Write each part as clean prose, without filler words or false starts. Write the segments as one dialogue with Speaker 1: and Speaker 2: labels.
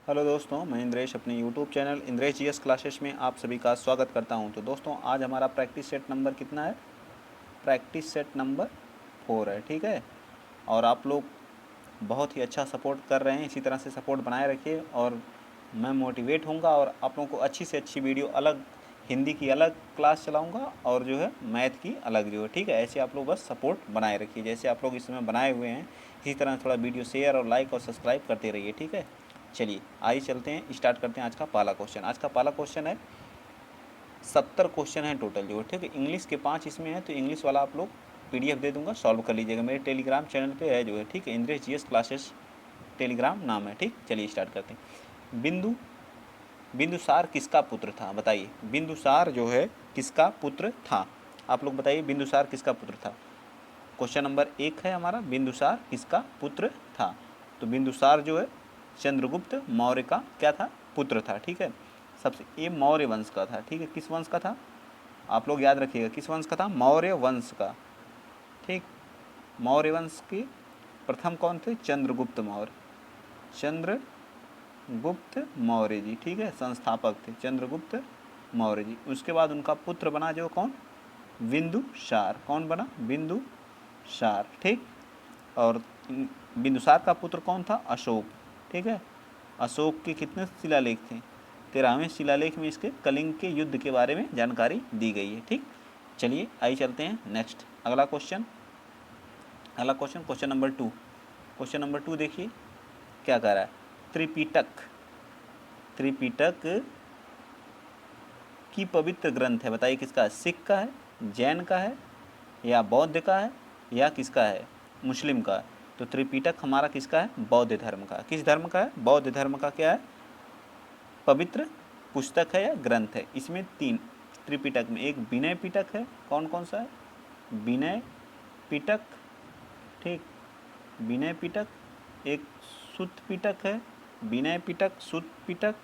Speaker 1: Hello दोस्तों, मैं इंद्रेश अपने YouTube channel Indresh GS classes में आप सभी का स्वागत करता हूं। तो दोस्तों, आज हमारा प्रैक्टिस सेट नंबर कितना है? प्रैक्टिस सेट नंबर 4 है, ठीक है। और आप लोग बहुत ही अच्छा सपोर्ट कर रहे हैं, इसी तरह से सपोर्ट बनाए रखिए और मैं मोटिवेट होऊंगा और आप लोगों को अच्छी से अच्छी वीडियो अलग हिंदी की अलग क्लास चलाऊंगा और जो है मैथ की अलग जो है, ठीक है। ऐसे आप लोग बस सपोर्ट बनाए रखिए, जैसे आप लोग इस समय बनाए हुए हैं इसी तरह थोड़ा वीडियो शेयर और लाइक और सब्सक्राइब करते रहिए, ठीक है। चलिए आइए चलते हैं, स्टार्ट करते हैं आज का पहला क्वेश्चन। आज का पहला क्वेश्चन है, 70 क्वेश्चन है टोटल जो है, ठीक है। इंग्लिश के 5 इसमें है, तो इंग्लिश वाला आप लोग पीडीएफ दे दूंगा, सॉल्व कर लीजिएगा। मेरे टेलीग्राम चैनल पे है जो है, ठीक है। इंद्रेश जीएस क्लासेस टेलीग्राम नाम है, ठीक। चलिए स्टार्ट करते हैं। बिंदुसार किसका पुत्र था? बताइए, बिंदुसार जो है किसका पुत्र था? आप लोग बताइए, बिंदुसार किसका पुत्र था? क्वेश्चन नंबर 1 है हमारा, बिंदुसार किसका पुत्र था? तो बिंदुसार जो है चंद्रगुप्त मौर्य का क्या था? पुत्र था, ठीक है। सबसे ये मौर्य वंश का था, ठीक है। किस वंश का था? आप लोग याद रखिएगा, किस वंश का था? मौर्य वंश का, ठीक। मौर्य वंश के प्रथम कौन थे? चंद्रगुप्त मौर्य। चंद्रगुप्त मौर्य जी, ठीक है, संस्थापक थे चंद्रगुप्त मौर्य जी। उसके बाद उनका पुत्र बना जो कौन? बिंदुसार। कौन बना? बिंदुसार, ठीक। और बिंदुसार का पुत्र कौन था? अशोक, ठीक है। अशोक के कितने शिलालेख थे? 13वें शिलालेख में इसके कलिंग के युद्ध के बारे में जानकारी दी गई है, ठीक। चलिए आइए चलते हैं नेक्स्ट, अगला क्वेश्चन। अगला question, question number 2। Question number 2 देखिए क्या कह रहा है। त्रिपिटक, त्रिपिटक की पवित्र ग्रंथ है, बताइए किसका है? सिख का है, जैन का है, या बौद्ध का है, या किसका है? मुस्लिम का। तो त्रिपिटक हमारा किसका है? बौद्ध धर्म का। किस धर्म का है? बौद्ध धर्म का क्या है? पवित्र पुस्तक है या ग्रंथ है। इसमें 3 त्रिपिटक में, एक विनय पिटक है। कौन कौन सा है? विनय पिटक, ठीक, विनय पिटक। एक सुत्त पिटक है, विनय पिटक, सुत्त पिटक,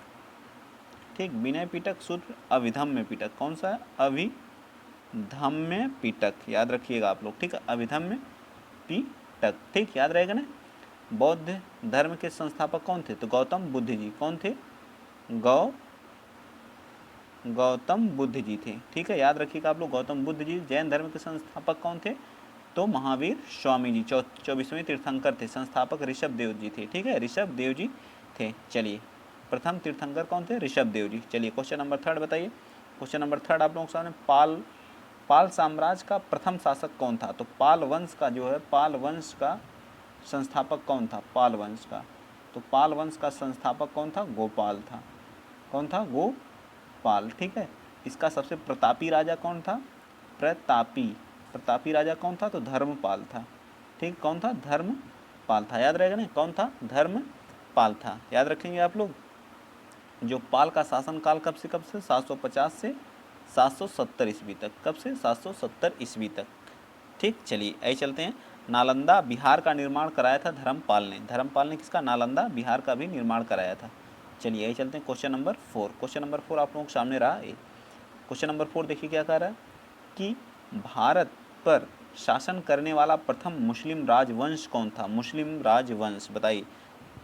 Speaker 1: ठीक। विनय पिटक, सुत्त, अभिधम्य पिटक। कौन सा है? अभिधम्य पिटक, याद रखिएगा आप लोग, ठीक है। अभिधम्य पिटक, ठीक, याद रहेगा ना। बौद्ध धर्म के संस्थापक कौन थे? तो गौतम बुद्ध जी। कौन थे? गौतम बुद्ध जी थे, ठीक है, याद रखिएगा आप लोग, गौतम बुद्ध जी। जैन धर्म के संस्थापक कौन थे? तो महावीर स्वामी जी 24वें तीर्थंकर थे। संस्थापक ऋषभ देव जी थे, ठीक है, ऋषभ देव जी थे। चलिए, प्रथम तीर्थंकर कौन थे? ऋषभ देव जी। चलिए क्वेश्चन नंबर 3 बताइए। क्वेश्चन नंबर 3 आप लोगों के सामने, पाल साम्राज्य का प्रथम शासक कौन था? तो पाल वंश का जो है, पाल वंश का संस्थापक कौन था? पाल वंश का, तो पाल वंश का संस्थापक कौन था? गोपाल था। कौन था? गोपाल, ठीक है। इसका सबसे प्रतापी राजा कौन था? प्रतापी, प्रतापी राजा कौन था? तो धर्मपाल था, ठीक। कौन था? धर्मपाल था, याद रहेगा ना, कौन था? धर्मपाल था, याद रखेंगे आप लोग। जो पाल का शासनकाल कब से कब से? 750 से 770 ईस्वी तक। कब से? 770 ईस्वी तक, ठीक। चलिए ऐसे चलते हैं। नालंदा बिहार का निर्माण कराया था धर्मपाल ने। धर्मपाल ने किसका? नालंदा बिहार का भी निर्माण कराया था। चलिए यही चलते हैं क्वेश्चन नंबर 4। क्वेश्चन नंबर 4 आप लोगों के सामने रहा। क्वेश्चन नंबर 4 देखिए क्या कह रहा है कि भारत पर शासन करने वाला प्रथम मुस्लिम राजवंश कौन था? मुस्लिम राजवंश, बताइए।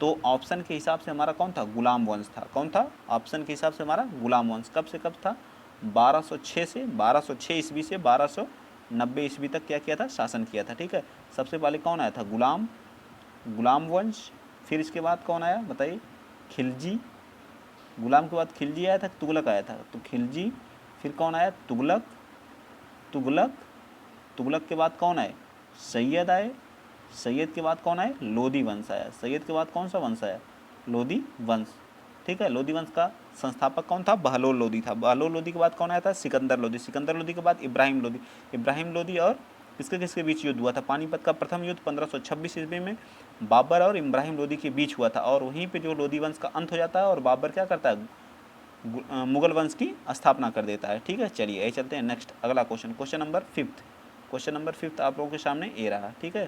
Speaker 1: तो ऑप्शन के हिसाब से हमारा कौन था? गुलाम वंश था। कौन था? ऑप्शन के हिसाब से हमारा गुलाम वंश। कब से कब था? 1206 से 1206 ईस्वी से 1290 ईस्वी तक क्या किया था? शासन किया था, ठीक है। सबसे पहले कौन आया था? गुलाम वंश। फिर इसके बाद कौन आया बताइए? खिलजी। गुलाम के बाद खिलजी आया था, तुगलक आया था? तो खिलजी। फिर कौन आया? तुगलक। तुगलक, तुगलक के बाद कौन आए? सैयद आए। सैयद के बाद कौन आए? लोधी वंश आया। सैयद के बाद कौन सा वंश आया? लोधी वंश, ठीक है। लोधी वंश का संस्थापक कौन था? बहलोल लोधी था। बहलोल लोधी के बाद कौन आया था? सिकंदर लोधी। सिकंदर लोधी के बाद इब्राहिम लोधी। इब्राहिम लोधी और किसके किसके बीच युद्ध हुआ था? पानीपत का प्रथम युद्ध 1526 ईस्वी में बाबर और इब्राहिम लोधी के बीच हुआ था। और वहीं पे जो लोधी वंश का अंत हो जाता है और बाबर क्या करता है? मुगल वंश की स्थापना कर देता है, ठीक है। चलिए यही चलते हैं नेक्स्ट, अगला question. Question number 5। Question number 5 आप लोगों के सामने ये रहा, ठीक है।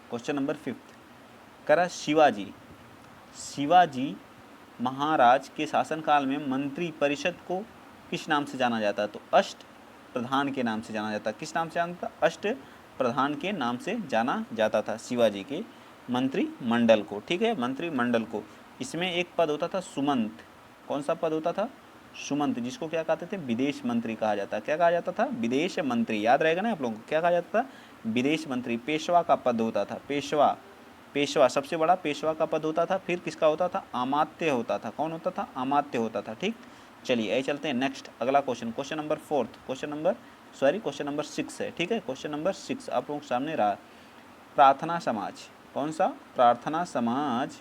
Speaker 1: क्वेश्चन नंबर 5 करा, शिवाजी, शिवाजी महाराज के शासनकाल में मंत्री परिषद को किस नाम से जाना जाता है? तो अष्ट प्रधान के नाम से जाना जाता है। किस नाम से जाना था? अष्ट प्रधान के नाम से जाना जाता था शिवाजी के मंत्रिमंडल को, ठीक है, मंत्रिमंडल को। इसमें एक पद होता था सुमंत। कौन सा पद होता था? सुमंत, जिसको क्या कहते थे? विदेश मंत्री कहा जाता। क्या कहा जाता था? विदेश मंत्री। याद रहेगा ना आप लोगों को, क्या कहा जाता था? विदेश मंत्री। पेशवा का पद होता था, पेशवा। पेशवा सबसे बड़ा पेशवा का पद होता था। फिर किसका होता था? अमात्य होता था। कौन होता था? अमात्य होता था। ठीक, चलिए यही चलते हैं नेक्स्ट अगला question, question number 4, question number 6 है। ठीक है, क्वेश्चन नंबर 6 आप लोगों के सामने रहा। प्रार्थना समाज। कौन सा? प्रार्थना समाज।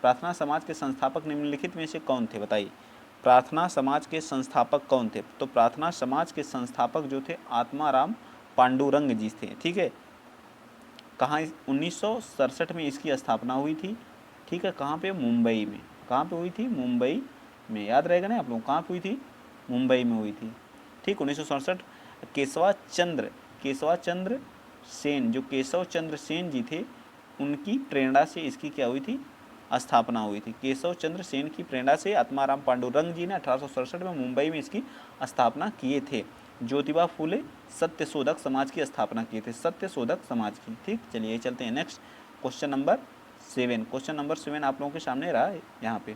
Speaker 1: प्रार्थना समाज के संस्थापक निम्नलिखित में से कौन थे? बताइए, प्रार्थना समाज के संस्थापक कौन थे? तो प्रार्थना समाज के संस्थापक जो थे आत्माराम पांडुरंग जी थे। ठीक है, कहाँ? 1967 में इसकी स्थापना हुई थी। ठीक है, कहाँ पे? मुंबई में। कहाँ पे हुई थी? मुंबई में। याद रहेगा ना आप लोग, कहाँ पे हुई थी? मुंबई में हुई थी। ठीक, 1967। केशवा चंद्र सेन, जो केशव चंद्र सेन जी थे, उनकी प्रेरणा से इसकी क्या हुई थी? स्थापना हुई थी। केशव चंद्र सेन की प्रेरणा से आत्माराम पांडुरंग जी ने 1867 में मुंबई में इसकी स्थापना किए थे। ज्योतिबा फूले सत्य शोधक समाज की स्थापना किए थे, सत्य शोधक समाज की। ठीक, चलिए चलते हैं next, question number 7। Question number 7 आप लोगों के सामने रहा है यहाँ पे।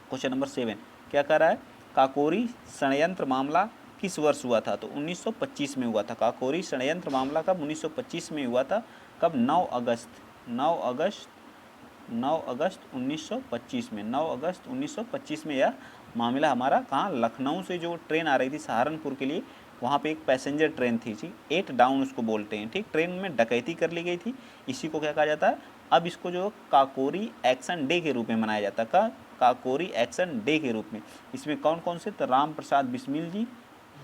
Speaker 1: क्वेश्चन नंबर 7 क्या कर रहा है? काकोरी षड्यंत्र मामला किस वर्ष हुआ था? तो 1925 में हुआ था। काकोरी षड्यंत्र मामला कब? 1925 में हुआ था। कब? 9 अगस्त 1925 में। 9 अगस्त 1925 में यह मामला हमारा कहाँ? लखनऊ से जो ट्रेन आ रही थी सहारनपुर के लिए, वहाँ पे एक पैसेंजर ट्रेन थी। ठीक, 8 डाउन उसको बोलते हैं। ठीक, ट्रेन में डकैती कर ली गई थी, इसी को क्या कहा जाता है? अब इसको जो काकोरी एक्शन डे के रूप में मनाया जाता है। काकोरी एक्शन डे के रूप में। इसमें कौन कौन से? तो राम प्रसाद बिस्मिल जी,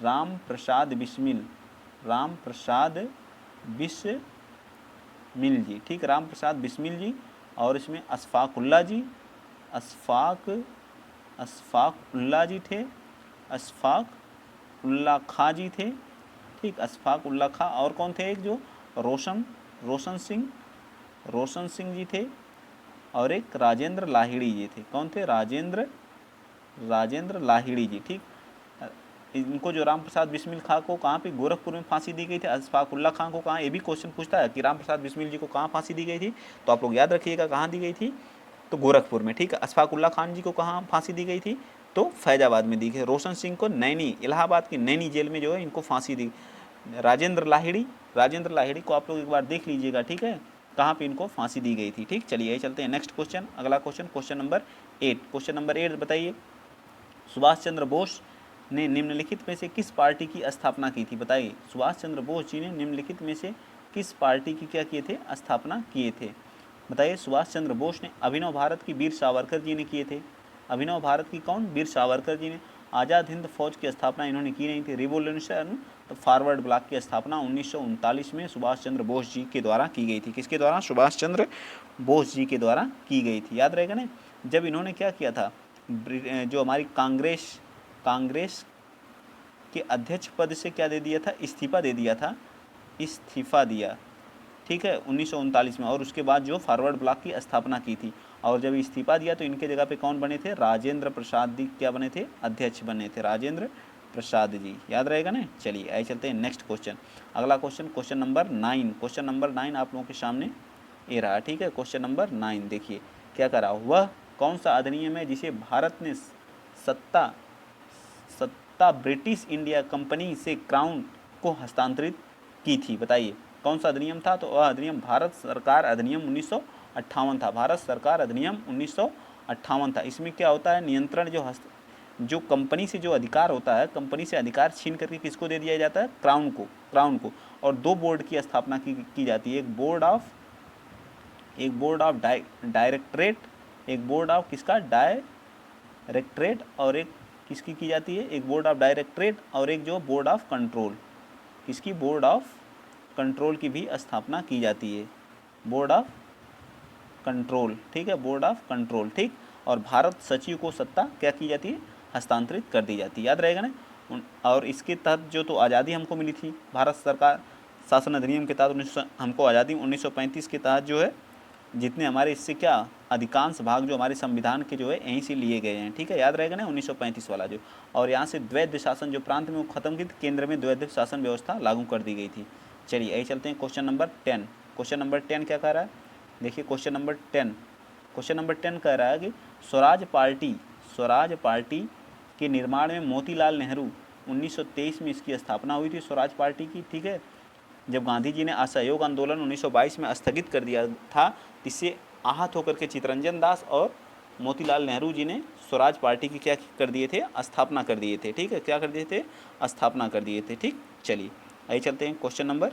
Speaker 1: राम प्रसाद बिस्मिल जी। ठीक, राम प्रसाद बिस्मिल जी। और इसमें अशफाकुल्ला जी, अशफाकुल्ला जी थे, अशफाक उल्ला खां जी थे। ठीक, अशफाक उल्ला खां। और कौन थे? एक जो रोशन सिंह जी थे। और एक राजेंद्र लाहिड़ी जी थे। कौन थे? राजेंद्र लाहिड़ी जी। ठीक, इनको जो राम प्रसाद बिस्मिल खां को कहाँ पे? गोरखपुर में फांसी दी गई थी। अशफाक उल्ला खां को कहाँ? ये भी क्वेश्चन पूछता है कि राम प्रसाद बिस्मिल जी को कहाँ फांसी दी गई थी, तो आप लोग याद रखिएगा कहाँ दी गई थी? तो गोरखपुर में। ठीक है, अशफाक उल्ला खान जी को कहाँ फांसी दी गई थी? तो फैजाबाद में दी गई। रोशन सिंह को नैनी, इलाहाबाद की नैनी जेल में जो है इनको फांसी दी। राजेंद्र लाहिड़ी को आप लोग एक बार देख लीजिएगा। ठीक है, कहाँ पे इनको फांसी दी गई थी। ठीक, चलिए यही चलते हैं नेक्स्ट क्वेश्चन, अगला question, question number 8। Question number 8 बताइए, सुभाष चंद्र बोस ने निम्नलिखित में से किस पार्टी की स्थापना की थी? बताइए, सुभाष चंद्र बोस जी ने निम्नलिखित में से किस पार्टी की क्या किए थे? स्थापना किए थे। बताइए, सुभाष चंद्र बोस ने अभिनव भारत की वीर सावरकर जी ने किए थे। अभिनव भारत की कौन? वीर सावरकर जी ने। आज़ाद हिंद फौज की स्थापना इन्होंने की नहीं थी। रिवोल्यूशन तो फॉरवर्ड ब्लॉक की स्थापना 1939 में सुभाष चंद्र बोस जी के द्वारा की गई थी। किसके द्वारा? सुभाष चंद्र बोस जी के द्वारा की गई थी। याद रहेगा ना, जब इन्होंने क्या किया था? जो हमारी कांग्रेस के अध्यक्ष पद से क्या दे दिया था? इस्तीफा दे दिया था, इस्तीफा दिया। ठीक है, 1939 में। और उसके बाद जो फॉरवर्ड ब्लॉक की स्थापना की थी। और जब इस्तीफा दिया तो इनके जगह पे कौन बने थे? राजेंद्र प्रसाद जी क्या बने थे? अध्यक्ष बने थे, राजेंद्र प्रसाद जी। याद रहेगा ना। चलिए आइए चलते हैं नेक्स्ट क्वेश्चन, अगला question, question number 9। Question number 9 आप लोगों के सामने ये रहा। ठीक है, क्वेश्चन नंबर 9 देखिए क्या करा। वह कौन सा अधिनियम है जिसे भारत ने सत्ता ब्रिटिश इंडिया कंपनी से क्राउन को हस्तांतरित की थी? बताइए कौन सा अधिनियम था? तो वह अधिनियम भारत सरकार अधिनियम 1958 था। भारत सरकार अधिनियम 1958 था। इसमें क्या होता है? नियंत्रण जो कंपनी से जो अधिकार होता है, कंपनी से अधिकार छीन करके किसको दे दिया जाता है? क्राउन को। और 2 बोर्ड की स्थापना की जाती है। एक बोर्ड ऑफ डायरेक्टरेट, एक बोर्ड ऑफ किसका? डायरेक्टरेट। और एक किसकी की जाती है? एक बोर्ड ऑफ डायरेक्टरेट और एक जो बोर्ड ऑफ कंट्रोल। किसकी? बोर्ड ऑफ कंट्रोल की भी स्थापना की जाती है, बोर्ड ऑफ कंट्रोल। ठीक है, बोर्ड ऑफ कंट्रोल। ठीक, और भारत सचिव को सत्ता क्या की जाती है? हस्तांतरित कर दी जाती है। याद रहेगा ना। और इसके तहत जो तो आज़ादी हमको मिली थी, भारत सरकार शासन अधिनियम के तहत हमको आज़ादी 1935 के तहत जो है जितने हमारे इससे क्या अधिकांश भाग जो हमारे संविधान के जो है यहीं से लिए गए हैं। ठीक है, याद रहेगा ना 1935 वाला जो। और यहाँ से द्वैध शासन जो प्रांत में वो खत्म की, केंद्र में द्वैध शासन व्यवस्था लागू कर दी गई थी। चलिए यही चलते हैं क्वेश्चन नंबर 10। क्वेश्चन नंबर 10 क्या कह रहा है? देखिए क्वेश्चन नंबर 10, क्वेश्चन नंबर 10 कह रहा है कि स्वराज पार्टी के निर्माण में मोतीलाल नेहरू 1923 में इसकी स्थापना हुई थी, स्वराज पार्टी की, ठीक है। जब गांधी जी ने असहयोग आंदोलन 1922 में स्थगित कर दिया था, इससे आहत होकर के चित्तरंजन दास और मोतीलाल नेहरू जी ने स्वराज पार्टी की क्या कर दिए थे, स्थापना कर दिए थे, ठीक है। क्या कर दिए थे, स्थापना कर दिए थे, ठीक। चलिए आइए चलते हैं क्वेश्चन नंबर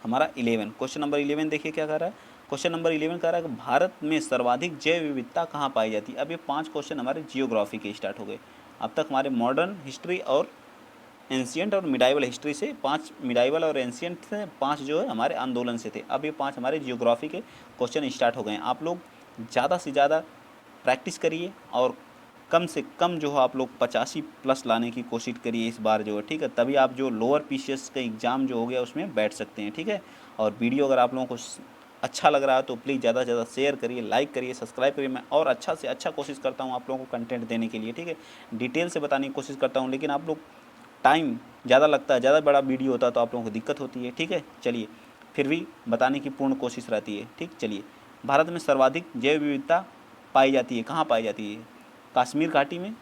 Speaker 1: हमारा 11। क्वेश्चन नंबर 11 देखिए क्या कह रहा है। क्वेश्चन नंबर 11 कह रहा है कि भारत में सर्वाधिक जैव विविधता कहाँ पाई जाती है। अब ये 5 क्वेश्चन हमारे जियोग्राफी के स्टार्ट हो गए। अब तक हमारे मॉडर्न हिस्ट्री और एंशियंट और मिडाइवल हिस्ट्री से 5, मिडाइवल और एंशियंट से 5 जो है हमारे आंदोलन से थे। अब ये 5 हमारे जियोग्राफी के क्वेश्चन स्टार्ट हो गए हैं। आप लोग ज़्यादा से ज़्यादा प्रैक्टिस करिए और कम से कम जो है आप लोग 85 प्लस लाने की कोशिश करिए इस बार जो है, ठीक है। तभी आप जो लोअर पीसीएस का एग्ज़ाम जो हो गया उसमें बैठ सकते हैं, ठीक है। और वीडियो अगर आप लोगों को अच्छा लग रहा है तो प्लीज़ ज़्यादा से ज़्यादा शेयर करिए, लाइक करिए, सब्सक्राइब करिए। मैं और अच्छा से अच्छा कोशिश करता हूँ आप लोगों को कंटेंट देने के लिए, ठीक है। डिटेल से बताने की कोशिश करता हूँ, लेकिन आप लोग टाइम ज़्यादा लगता है, ज़्यादा बड़ा वीडियो होता है तो आप लोगों को दिक्कत होती है, ठीक है। चलिए फिर भी बताने की पूर्ण कोशिश रहती है, ठीक। चलिए, भारत में सर्वाधिक जैव विविधता पाई जाती है, कहाँ पाई जाती है, कश्मीर घाटी में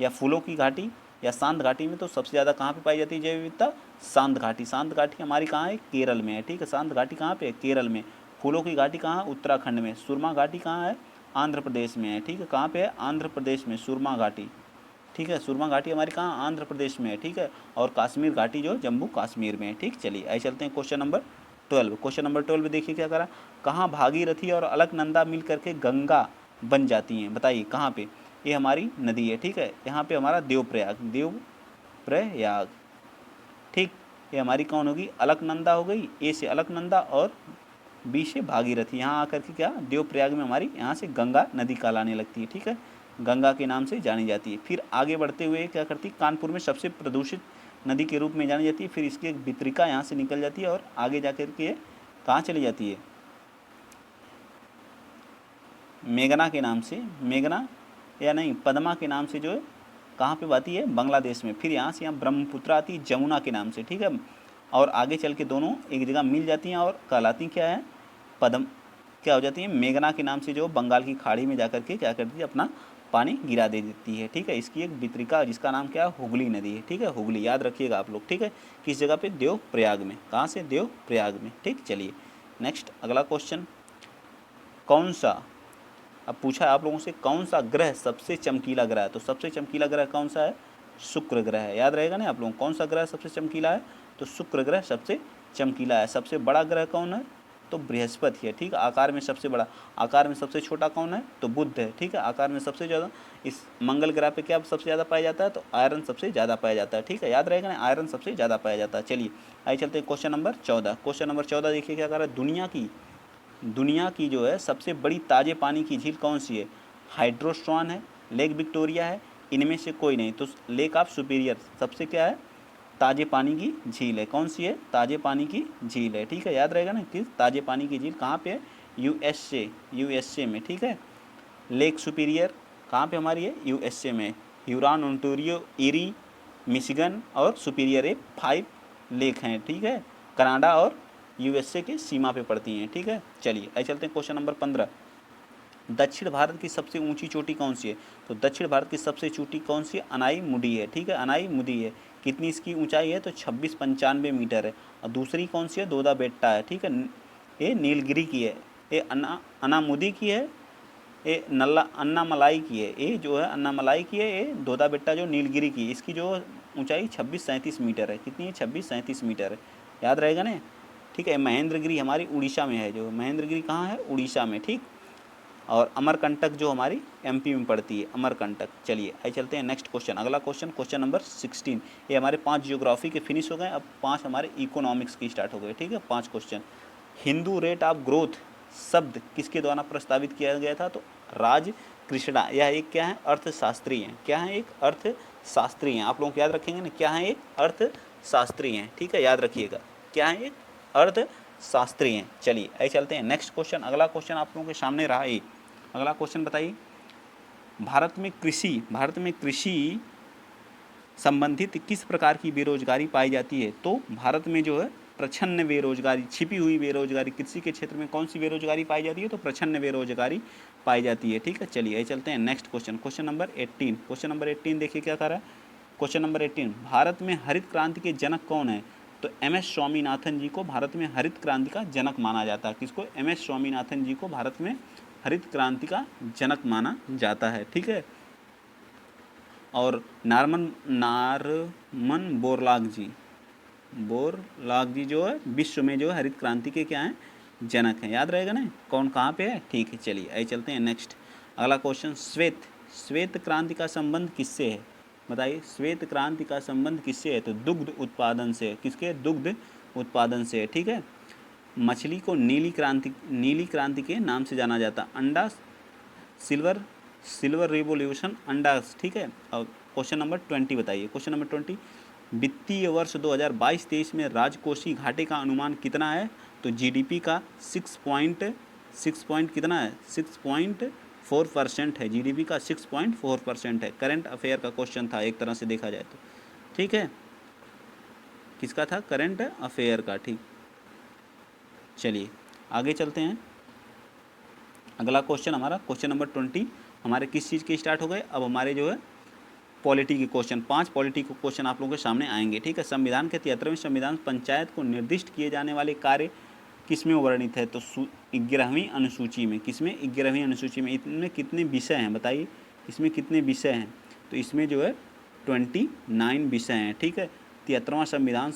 Speaker 1: या फूलों की घाटी या शांत घाटी में। तो सबसे ज़्यादा कहाँ पे पाई जाती है जैव विविधता, शांत घाटी। शांत घाटी हमारी कहाँ है, केरल में है, ठीक है। शांत घाटी कहाँ पे है, केरल में। फूलों की घाटी कहाँ है, उत्तराखंड में। सुरमा घाटी कहाँ है, आंध्र प्रदेश में है, ठीक है। कहाँ पे है, आंध्र प्रदेश में, सुरमा घाटी, ठीक है। सुरमा घाटी हमारी कहाँ, आंध्र प्रदेश में है, ठीक है। और कश्मीर घाटी जो जम्मू कश्मीर में है, ठीक। चलिए आइए चलते हैं क्वेश्चन नंबर 12। क्वेश्चन नंबर 12 देखिए क्या करा, कहाँ भागीरथी और अलकनंदा मिल करके गंगा बन जाती हैं, बताइए कहाँ पे। ये हमारी नदी है, ठीक है। यहाँ पे हमारा देवप्रयाग, ठीक। ये हमारी कौन होगी, अलकनंदा हो गई, ए से अलकनंदा और बी से भागीरथी। यहाँ आकर के क्या, देवप्रयाग में हमारी यहाँ से गंगा नदी कहलाने लगती है, ठीक है। गंगा के नाम से जानी जाती है। फिर आगे बढ़ते हुए क्या करती है, कानपुर में सबसे प्रदूषित नदी के रूप में जानी जाती है। फिर इसकी एक वितरिका यहाँ से निकल जाती है और आगे जाकर के कहाँ चली जाती है, मेघना के नाम से, मेघना या नहीं पद्मा के नाम से जो है कहाँ पे बहती है, बांग्लादेश में। फिर यहाँ से यहाँ ब्रह्मपुत्र आती है जमुना के नाम से, ठीक है। और आगे चल के दोनों एक जगह मिल जाती हैं और कहलाती क्या है, पद्म क्या हो जाती है, मेघना के नाम से जो बंगाल की खाड़ी में जाकर के क्या करती है, अपना पानी गिरा दे देती है, ठीक है। इसकी एक वितरिका जिसका नाम क्या है, हुगली नदी है, ठीक है। हुगली याद रखिएगा आप लोग, ठीक है। किस जगह पे, देवप्रयाग में। कहाँ से, देवप्रयाग में, ठीक। चलिए नेक्स्ट अगला क्वेश्चन, कौन सा, अब पूछा है आप लोगों से कौन सा ग्रह सबसे चमकीला ग्रह है। तो सबसे चमकीला ग्रह कौन सा है, शुक्र ग्रह है। याद रहेगा ना आप लोगों को, कौन सा ग्रह सबसे चमकीला है, तो शुक्र ग्रह सबसे चमकीला है। सबसे बड़ा ग्रह कौन है, तो बृहस्पति है, ठीक है। आकार में सबसे बड़ा, आकार में सबसे छोटा कौन है, तो बुध है, ठीक है। आकार में सबसे ज़्यादा इस मंगल ग्रह पे क्या सबसे ज़्यादा पाया जाता है, तो आयरन सबसे ज़्यादा पाया जाता है, ठीक है। याद रहेगा ना, आयरन सबसे ज़्यादा पाया जाता है। चलिए आइए चलते हैं क्वेश्चन नंबर 14। क्वेश्चन नंबर 14 देखिए क्या कर रहा है, दुनिया की जो है सबसे बड़ी ताज़े पानी की झील कौन सी है, हाइड्रोस्वान है, लेक विक्टोरिया है, इनमें से कोई नहीं। तो लेक ऑफ सुपीरियर सबसे क्या है, ताज़े पानी की झील है। कौन सी है, ताज़े पानी की झील है, ठीक है। याद रहेगा ना कि ताज़े पानी की झील कहाँ पे है, यूएसए में, ठीक है। लेक सुपीरियर कहाँ पे हमारी है, यूएसए में। ह्यूरॉन, ओंटारियो, इरी, मिशिगन और सुपीरियर, ये 5 लेक हैं, ठीक है। कनाडा और यूएसए के सीमा पे पड़ती हैं, ठीक है। चलिए आइए चलते हैं क्वेश्चन नंबर 15। दक्षिण भारत की सबसे ऊंची चोटी कौन सी है, तो दक्षिण भारत की सबसे चोटी कौन सी है, अनाई-मुडी है, ठीक है। अनाई-मुडी है, कितनी इसकी ऊंचाई है, तो 2695 मीटर है। और दूसरी कौन सी है, दोदा बेट्टा है, ठीक है। ये नीलगिरी की है, ये अनामुदी की है, ये अन्नामलाई की है, ये जो है अन्नामलाई की है, ये दोदा बेट्टा जो नीलगिरी की है, इसकी जो ऊंचाई 2637 मीटर है। कितनी है, 2637 मीटर है। याद रहेगा ना, ठीक है। महेंद्रगिरी हमारी उड़ीसा में है, जो महेंद्रगिरी कहाँ है, उड़ीसा में, ठीक। और अमरकंटक जो हमारी एमपी में पड़ती है, अमरकंटक। चलिए आइए चलते हैं नेक्स्ट क्वेश्चन, अगला क्वेश्चन, क्वेश्चन नंबर 16। ये हमारे 5 जियोग्राफी के फिनिश हो गए। अब 5 हमारे इकोनॉमिक्स की स्टार्ट हो गए, ठीक है। 5 question. Hindu rate of growth शब्द किसके द्वारा प्रस्तावित किया गया था, तो राज कृष्णा। यह एक क्या है, अर्थशास्त्री हैं। क्या है, एक अर्थशास्त्री हैं। आप लोग याद रखेंगे ना, क्या है, एक अर्थशास्त्री हैं, ठीक है। याद रखिएगा, क्या है, एक अर्थशास्त्री हैं। चलिए आइए चलते हैं नेक्स्ट क्वेश्चन। अगला क्वेश्चन आप लोगों के सामने रहा है, अगला क्वेश्चन बताइए, भारत में कृषि संबंधित किस प्रकार की बेरोजगारी पाई जाती है। तो भारत में जो है प्रछन्न बेरोजगारी, छिपी हुई बेरोजगारी, कृषि के क्षेत्र में कौन सी बेरोजगारी पाई जाती है? तो प्रछन्न बेरोजगारी पाई जाती है। ठीक है, चलिए चलते हैं next question, question number 18। Question number 18 देखिए क्या कर रहा है। क्वेश्चन नंबर 18, भारत में हरित क्रांति के जनक कौन है? तो MS स्वामीनाथन जी को भारत में हरित क्रांति का जनक माना जाता है। किसको? MS स्वामीनाथन जी को भारत में हरित क्रांति का जनक माना जाता है। ठीक है, और नारमन बोरलाग जी जो है विश्व में जो है हरित क्रांति के क्या हैं? जनक हैं। याद रहेगा ना कौन कहाँ पे है? ठीक है, चलिए आइए चलते हैं नेक्स्ट। अगला क्वेश्चन, श्वेत क्रांति का संबंध किससे है? बताइए, श्वेत क्रांति का संबंध किससे है? तो दुग्ध उत्पादन से। किसके? दुग्ध उत्पादन से। ठीक है, मछली को नीली क्रांति के नाम से जाना जाता। अंडा सिल्वर रिवोल्यूशन अंडा। ठीक है, और क्वेश्चन नंबर 20 बताइए। क्वेश्चन नंबर 20, वित्तीय वर्ष 2022-23 में राजकोषीय घाटे का अनुमान कितना है? तो GDP का 6 कितना है? 6.4% है। GDP का 6.4% है। करंट अफेयर का क्वेश्चन था एक तरह से देखा जाए तो। ठीक है, किसका था? करंट अफेयर का। ठीक, चलिए आगे चलते हैं। अगला क्वेश्चन हमारा क्वेश्चन नंबर 20 हमारे किस चीज़ के स्टार्ट हो गए? अब हमारे जो है पॉलिटी के क्वेश्चन, 5 पॉलिटी के क्वेश्चन आप लोगों के सामने आएंगे। ठीक है, संविधान के 73वें संविधान पंचायत को निर्दिष्ट किए जाने वाले कार्य किसमें वर्णित है? तो 11वीं अनुसूची में। किसमें? 11वीं अनुसूची में। इनमें कितने विषय हैं? बताइए, इसमें कितने विषय हैं? तो इसमें जो है 29 विषय हैं। ठीक है, 73वां संविधान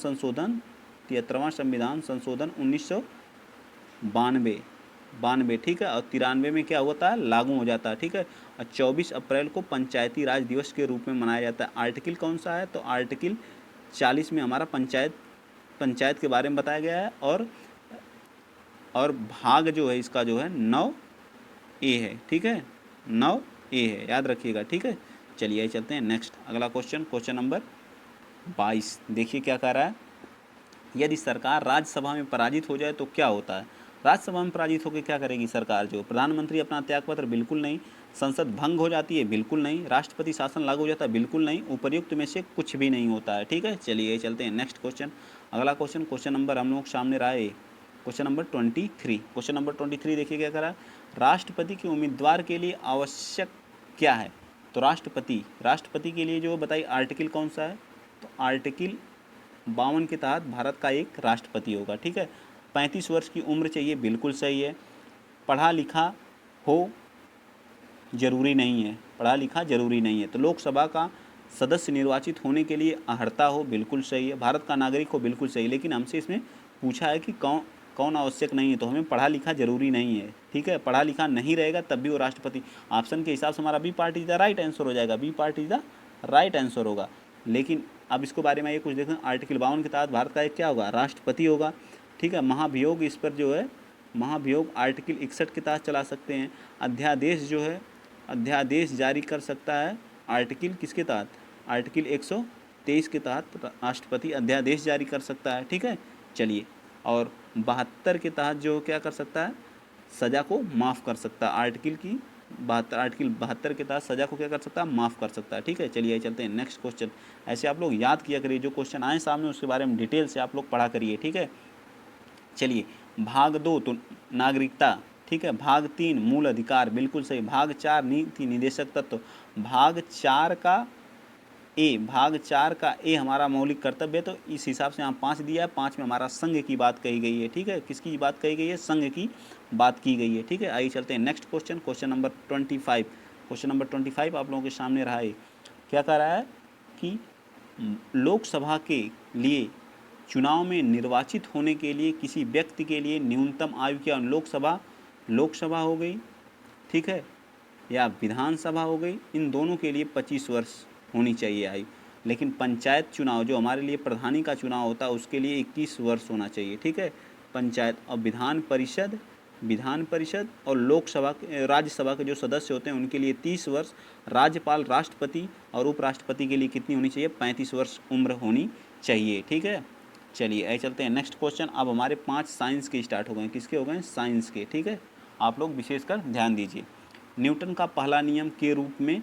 Speaker 1: संशोधन 1992। ठीक है, और 93 में क्या होता है? लागू हो जाता है। ठीक है, और 24 अप्रैल को पंचायती राज दिवस के रूप में मनाया जाता है। आर्टिकल कौन सा है? तो आर्टिकल 40 में हमारा पंचायत के बारे में बताया गया है। और भाग जो है इसका जो है 9A है। ठीक है, 9A है, याद रखिएगा। ठीक है, चलिए चलते हैं नेक्स्ट। अगला क्वेश्चन, क्वेश्चन नंबर 22 देखिए क्या कह रहा है। यदि सरकार राज्यसभा में पराजित हो जाए तो क्या होता है? राज्यसभा में पराजित होकर क्या करेगी सरकार? जो प्रधानमंत्री अपना त्यागपत्र? बिल्कुल नहीं। संसद भंग हो जाती है? बिल्कुल नहीं। राष्ट्रपति शासन लागू हो जाता है? बिल्कुल नहीं। उपर्युक्त में से कुछ भी नहीं होता है। ठीक है, चलिए चलते हैं नेक्स्ट क्वेश्चन। अगला क्वेश्चन, क्वेश्चन नंबर हम लोग सामने रहा है क्वेश्चन नंबर 23। क्वेश्चन नंबर 23 देखिए क्या करा। राष्ट्रपति के उम्मीदवार के लिए आवश्यक क्या है? तो राष्ट्रपति के लिए जो बताइए आर्टिकल कौन सा है? तो आर्टिकल 52 के तहत भारत का एक राष्ट्रपति होगा। ठीक है, 35 वर्ष की उम्र चाहिए? बिल्कुल सही है। पढ़ा लिखा हो? जरूरी नहीं है, पढ़ा लिखा जरूरी नहीं है। तो लोकसभा का सदस्य निर्वाचित होने के लिए अहर्ता हो? बिल्कुल सही है। भारत का नागरिक हो? बिल्कुल सही। लेकिन हमसे इसमें पूछा है कि कौन आवश्यक नहीं है, तो हमें पढ़ा लिखा जरूरी नहीं है। ठीक है, पढ़ा लिखा नहीं रहेगा तब भी वो राष्ट्रपति। ऑप्शन के हिसाब से हमारा B part is the right answer हो जाएगा। B part is the right answer होगा। लेकिन अब इसके बारे में ये कुछ देखें, आर्टिकल 52 के तहत भारत का एक क्या होगा? राष्ट्रपति होगा। ठीक है, महाभियोग इस पर जो है महाभियोग आर्टिकल 61 के तहत चला सकते हैं। अध्यादेश जो है अध्यादेश जारी कर सकता है आर्टिकल किसके तहत? आर्टिकल 123 के तहत राष्ट्रपति अध्यादेश जारी कर सकता है। ठीक है, चलिए, और 72 के तहत जो क्या कर सकता है? सज़ा को माफ़ कर सकता है। आर्टिकल 72 के तहत सज़ा को क्या कर सकता है? माफ़ कर सकता है। ठीक है, चलिए चलते हैं नेक्स्ट क्वेश्चन। ऐसे आप लोग याद किया करिए, जो क्वेश्चन आए सामने उसके बारे में डिटेल से आप लोग पढ़ा करिए। ठीक है, चलिए भाग 2 तो नागरिकता। ठीक है, भाग 3 मूल अधिकार, बिल्कुल सही। भाग 4 नीति निदेशक तत्व। भाग 4 का ए हमारा मौलिक कर्तव्य है। तो इस हिसाब से यहाँ 5 दिया है। 5 में हमारा संघ की बात कही गई है। ठीक है, किसकी बात कही गई है? संघ की बात की गई है। ठीक है, आइए चलते हैं next question, question number 25। Question number 25 आप लोगों के सामने रहा है। क्या कह रहा है कि लोकसभा के लिए चुनाव में निर्वाचित होने के लिए किसी व्यक्ति के लिए न्यूनतम आयु क्या? लोकसभा हो गई, ठीक है, या विधानसभा हो गई, इन दोनों के लिए 25 वर्ष होनी चाहिए आयु। लेकिन पंचायत चुनाव जो हमारे लिए प्रधानी का चुनाव होता है उसके लिए 21 वर्ष होना चाहिए। ठीक है, पंचायत। और विधान परिषद और लोकसभा राज्यसभा के जो सदस्य होते हैं उनके लिए 30 वर्ष। राज्यपाल, राष्ट्रपति और उपराष्ट्रपति के लिए कितनी होनी चाहिए? 35 वर्ष उम्र होनी चाहिए। ठीक है, चलिए आइए चलते हैं नेक्स्ट क्वेश्चन। अब हमारे 5 साइंस के स्टार्ट हो गए। किसके हो गए? साइंस के। ठीक है, आप लोग विशेषकर ध्यान दीजिए। न्यूटन का पहला नियम के रूप में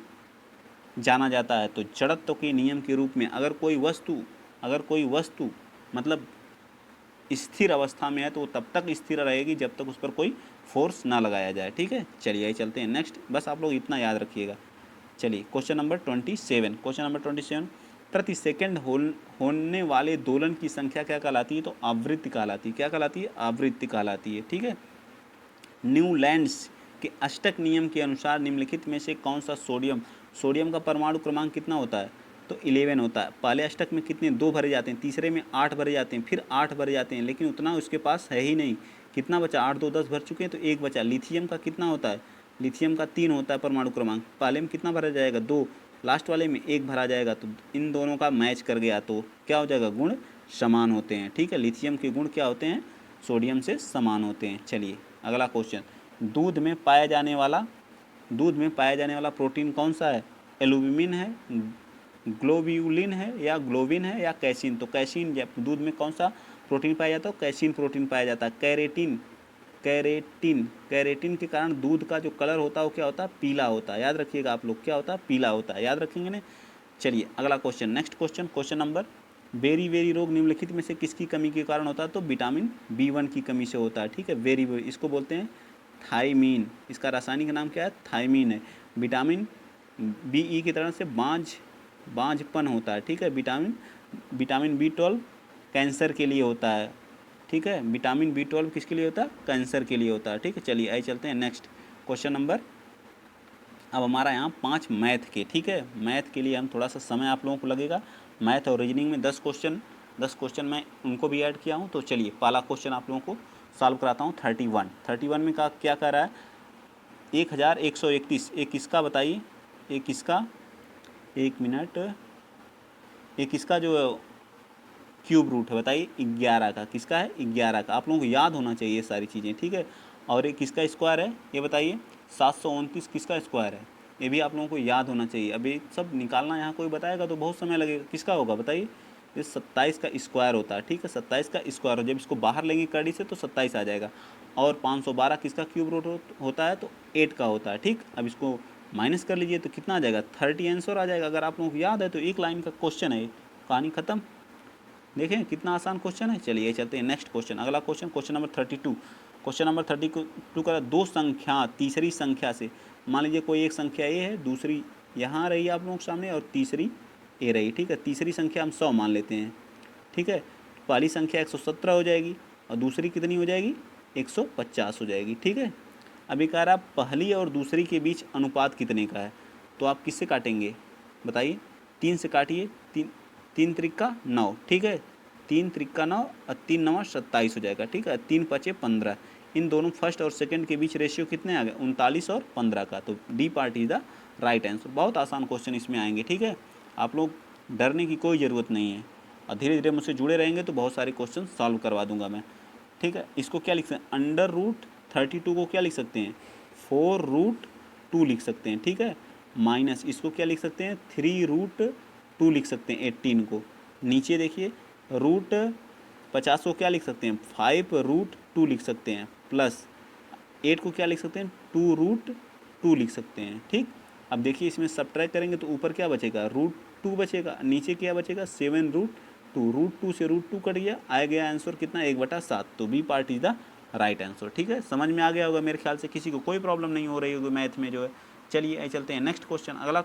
Speaker 1: जाना जाता है। तो जड़त्व के नियम के रूप में अगर कोई वस्तु मतलब स्थिर अवस्था में है तो वो तब तक स्थिर रहेगी जब तक उस पर कोई फोर्स ना लगाया जाए। ठीक है, चलिए आइए चलते हैं नेक्स्ट। बस आप लोग इतना याद रखिएगा। चलिए क्वेश्चन नंबर 27। क्वेश्चन नंबर 27, प्रति सेकंड होने वाले दोलन की संख्या क्या कहलाती है? तो आवृत्ति कहलाती है। क्या कहलाती है? आवृत्ति कहलाती है। ठीक है, न्यूलैंड्स के अष्टक नियम के अनुसार निम्नलिखित में से कौन सा सोडियम का परमाणु क्रमांक कितना होता है? तो 11 होता है। पहले अष्टक में कितने? 2 भरे जाते हैं, तीसरे में 8 भरे जाते हैं, फिर 8 भरे जाते हैं, लेकिन उतना उसके पास है ही नहीं। कितना बचा? 8 2 10 भर चुके हैं तो 1 बचा। लिथियम का कितना होता है? लिथियम का 3 होता है परमाणु क्रमांक। पहले में कितना भरा जाएगा? 2, लास्ट वाले में 1 भरा जाएगा। तो इन दोनों का मैच कर गया तो क्या हो जाएगा? गुण समान होते हैं। ठीक है, लिथियम के गुण क्या होते हैं? सोडियम से समान होते हैं। चलिए अगला क्वेश्चन, दूध में पाया जाने वाला प्रोटीन कौन सा है? एल्बुमिन है, ग्लोब्यूलिन है, या ग्लोबिन है, या कैसीन? तो कैसीन, दूध में कौन सा प्रोटीन पाया जाता है? कैसीन प्रोटीन पाया जाता है। कैरेटिन के कारण दूध का जो कलर होता है वो क्या होता है? पीला होता है। याद रखिएगा आप लोग, क्या होता है? पीला होता है। याद रखेंगे ना। चलिए अगला question, next question, question number, बेरी रोग निम्नलिखित में से किसकी कमी के कारण होता है? तो विटामिन B1 की कमी से होता है। ठीक है, वेरी इसको बोलते हैं थायमीन। इसका रासायनिक नाम क्या है? थायमीन है। विटामिन BE की तरह से बांझपन होता है। ठीक है, विटामिन B12 कैंसर के लिए होता है। ठीक है, विटामिन B12 किसके लिए होता है? कैंसर के लिए होता है। ठीक है, चलिए आइए चलते हैं नेक्स्ट क्वेश्चन नंबर। अब हमारा यहाँ 5 मैथ के। ठीक है, मैथ के लिए हम थोड़ा सा समय आप लोगों को लगेगा। मैथ और रीजनिंग में 10 क्वेश्चन मैं उनको भी ऐड किया हूँ। तो चलिए पहला क्वेश्चन आप लोगों को सॉल्व कराता हूँ। 31 में क्या कर रहा है? 1131। एक किसका बताइए? एक किसका? एक मिनट। एक किसका जो क्यूब रूट है बताइए? 11 का। किसका है? 11 का। आप लोगों को याद होना चाहिए ये सारी चीज़ें। ठीक है, और ये किसका स्क्वायर है? ये बताइए। 729 किसका स्क्वायर है? ये भी आप लोगों को याद होना चाहिए। अभी सब निकालना यहाँ कोई बताएगा तो बहुत समय लगेगा। किसका होगा बताइए? ये 27 का स्क्वायर होता है। ठीक है, 27 का स्क्वायर हो, जब इसको बाहर लेंगे कड़ी से तो 27 आ जाएगा। और 512 किसका क्यूब रूट होता है? तो 8 का होता है। ठीक, अब इसको माइनस कर लीजिए तो कितना आ जाएगा? 30 आंसर आ जाएगा। अगर आप लोगों को याद है तो एक लाइन का क्वेश्चन है, कहानी खत्म। देखें कितना आसान क्वेश्चन है। चलिए चलते हैं नेक्स्ट क्वेश्चन। अगला question, question number 32। Question number 32 का दो संख्या तीसरी संख्या से, मान लीजिए कोई एक संख्या ए है, दूसरी यहाँ रही आप लोगों के सामने और तीसरी ए रही। ठीक है, तीसरी संख्या हम 100 मान लेते हैं। ठीक है, पहली संख्या 117 हो जाएगी और दूसरी कितनी हो जाएगी? 150 हो जाएगी। ठीक है, अभी कह रहा पहली और दूसरी के बीच अनुपात कितने का है? तो आप किससे काटेंगे बताइए? 3 से काटिए। 3 त्रिका 9। ठीक है, 3 त्रिका 9 और 3 9 27 हो जाएगा। ठीक है, 3 5 15। इन दोनों फर्स्ट और सेकंड के बीच रेशियो कितने आ गए? 39 और 15 का। तो D part is the right answer. बहुत आसान क्वेश्चन इसमें आएंगे। ठीक है, आप लोग डरने की कोई ज़रूरत नहीं है और धीरे धीरे मुझसे जुड़े रहेंगे तो बहुत सारे क्वेश्चन सॉल्व करवा दूंगा मैं। ठीक है, इसको क्या लिख सकते हैं? अंडर रूट 32 को क्या लिख सकते हैं? 4 रूट 2 लिख सकते हैं। ठीक है, माइनस इसको क्या लिख सकते हैं? 3 रूट 2 लिख सकते हैं 18 को। नीचे देखिए रूट 50 को क्या लिख सकते हैं? 5 रूट 2 लिख सकते हैं। प्लस 8 को क्या लिख सकते हैं? 2 रूट 2 लिख सकते हैं। ठीक, अब देखिए इसमें सब्ट्रैक्ट करेंगे तो ऊपर क्या बचेगा? रूट 2 बचेगा, नीचे क्या बचेगा? 7 रूट 2। रूट 2 से रूट 2 कट गया, आ गया आंसर कितना? 1/7। तो B part is the right answer. ठीक है, समझ में आ गया होगा मेरे ख्याल से, किसी को कोई प्रॉब्लम नहीं हो रही होगी मैथ में जो है। चलिए चलते हैं नेक्स्ट क्वेश्चन। अगला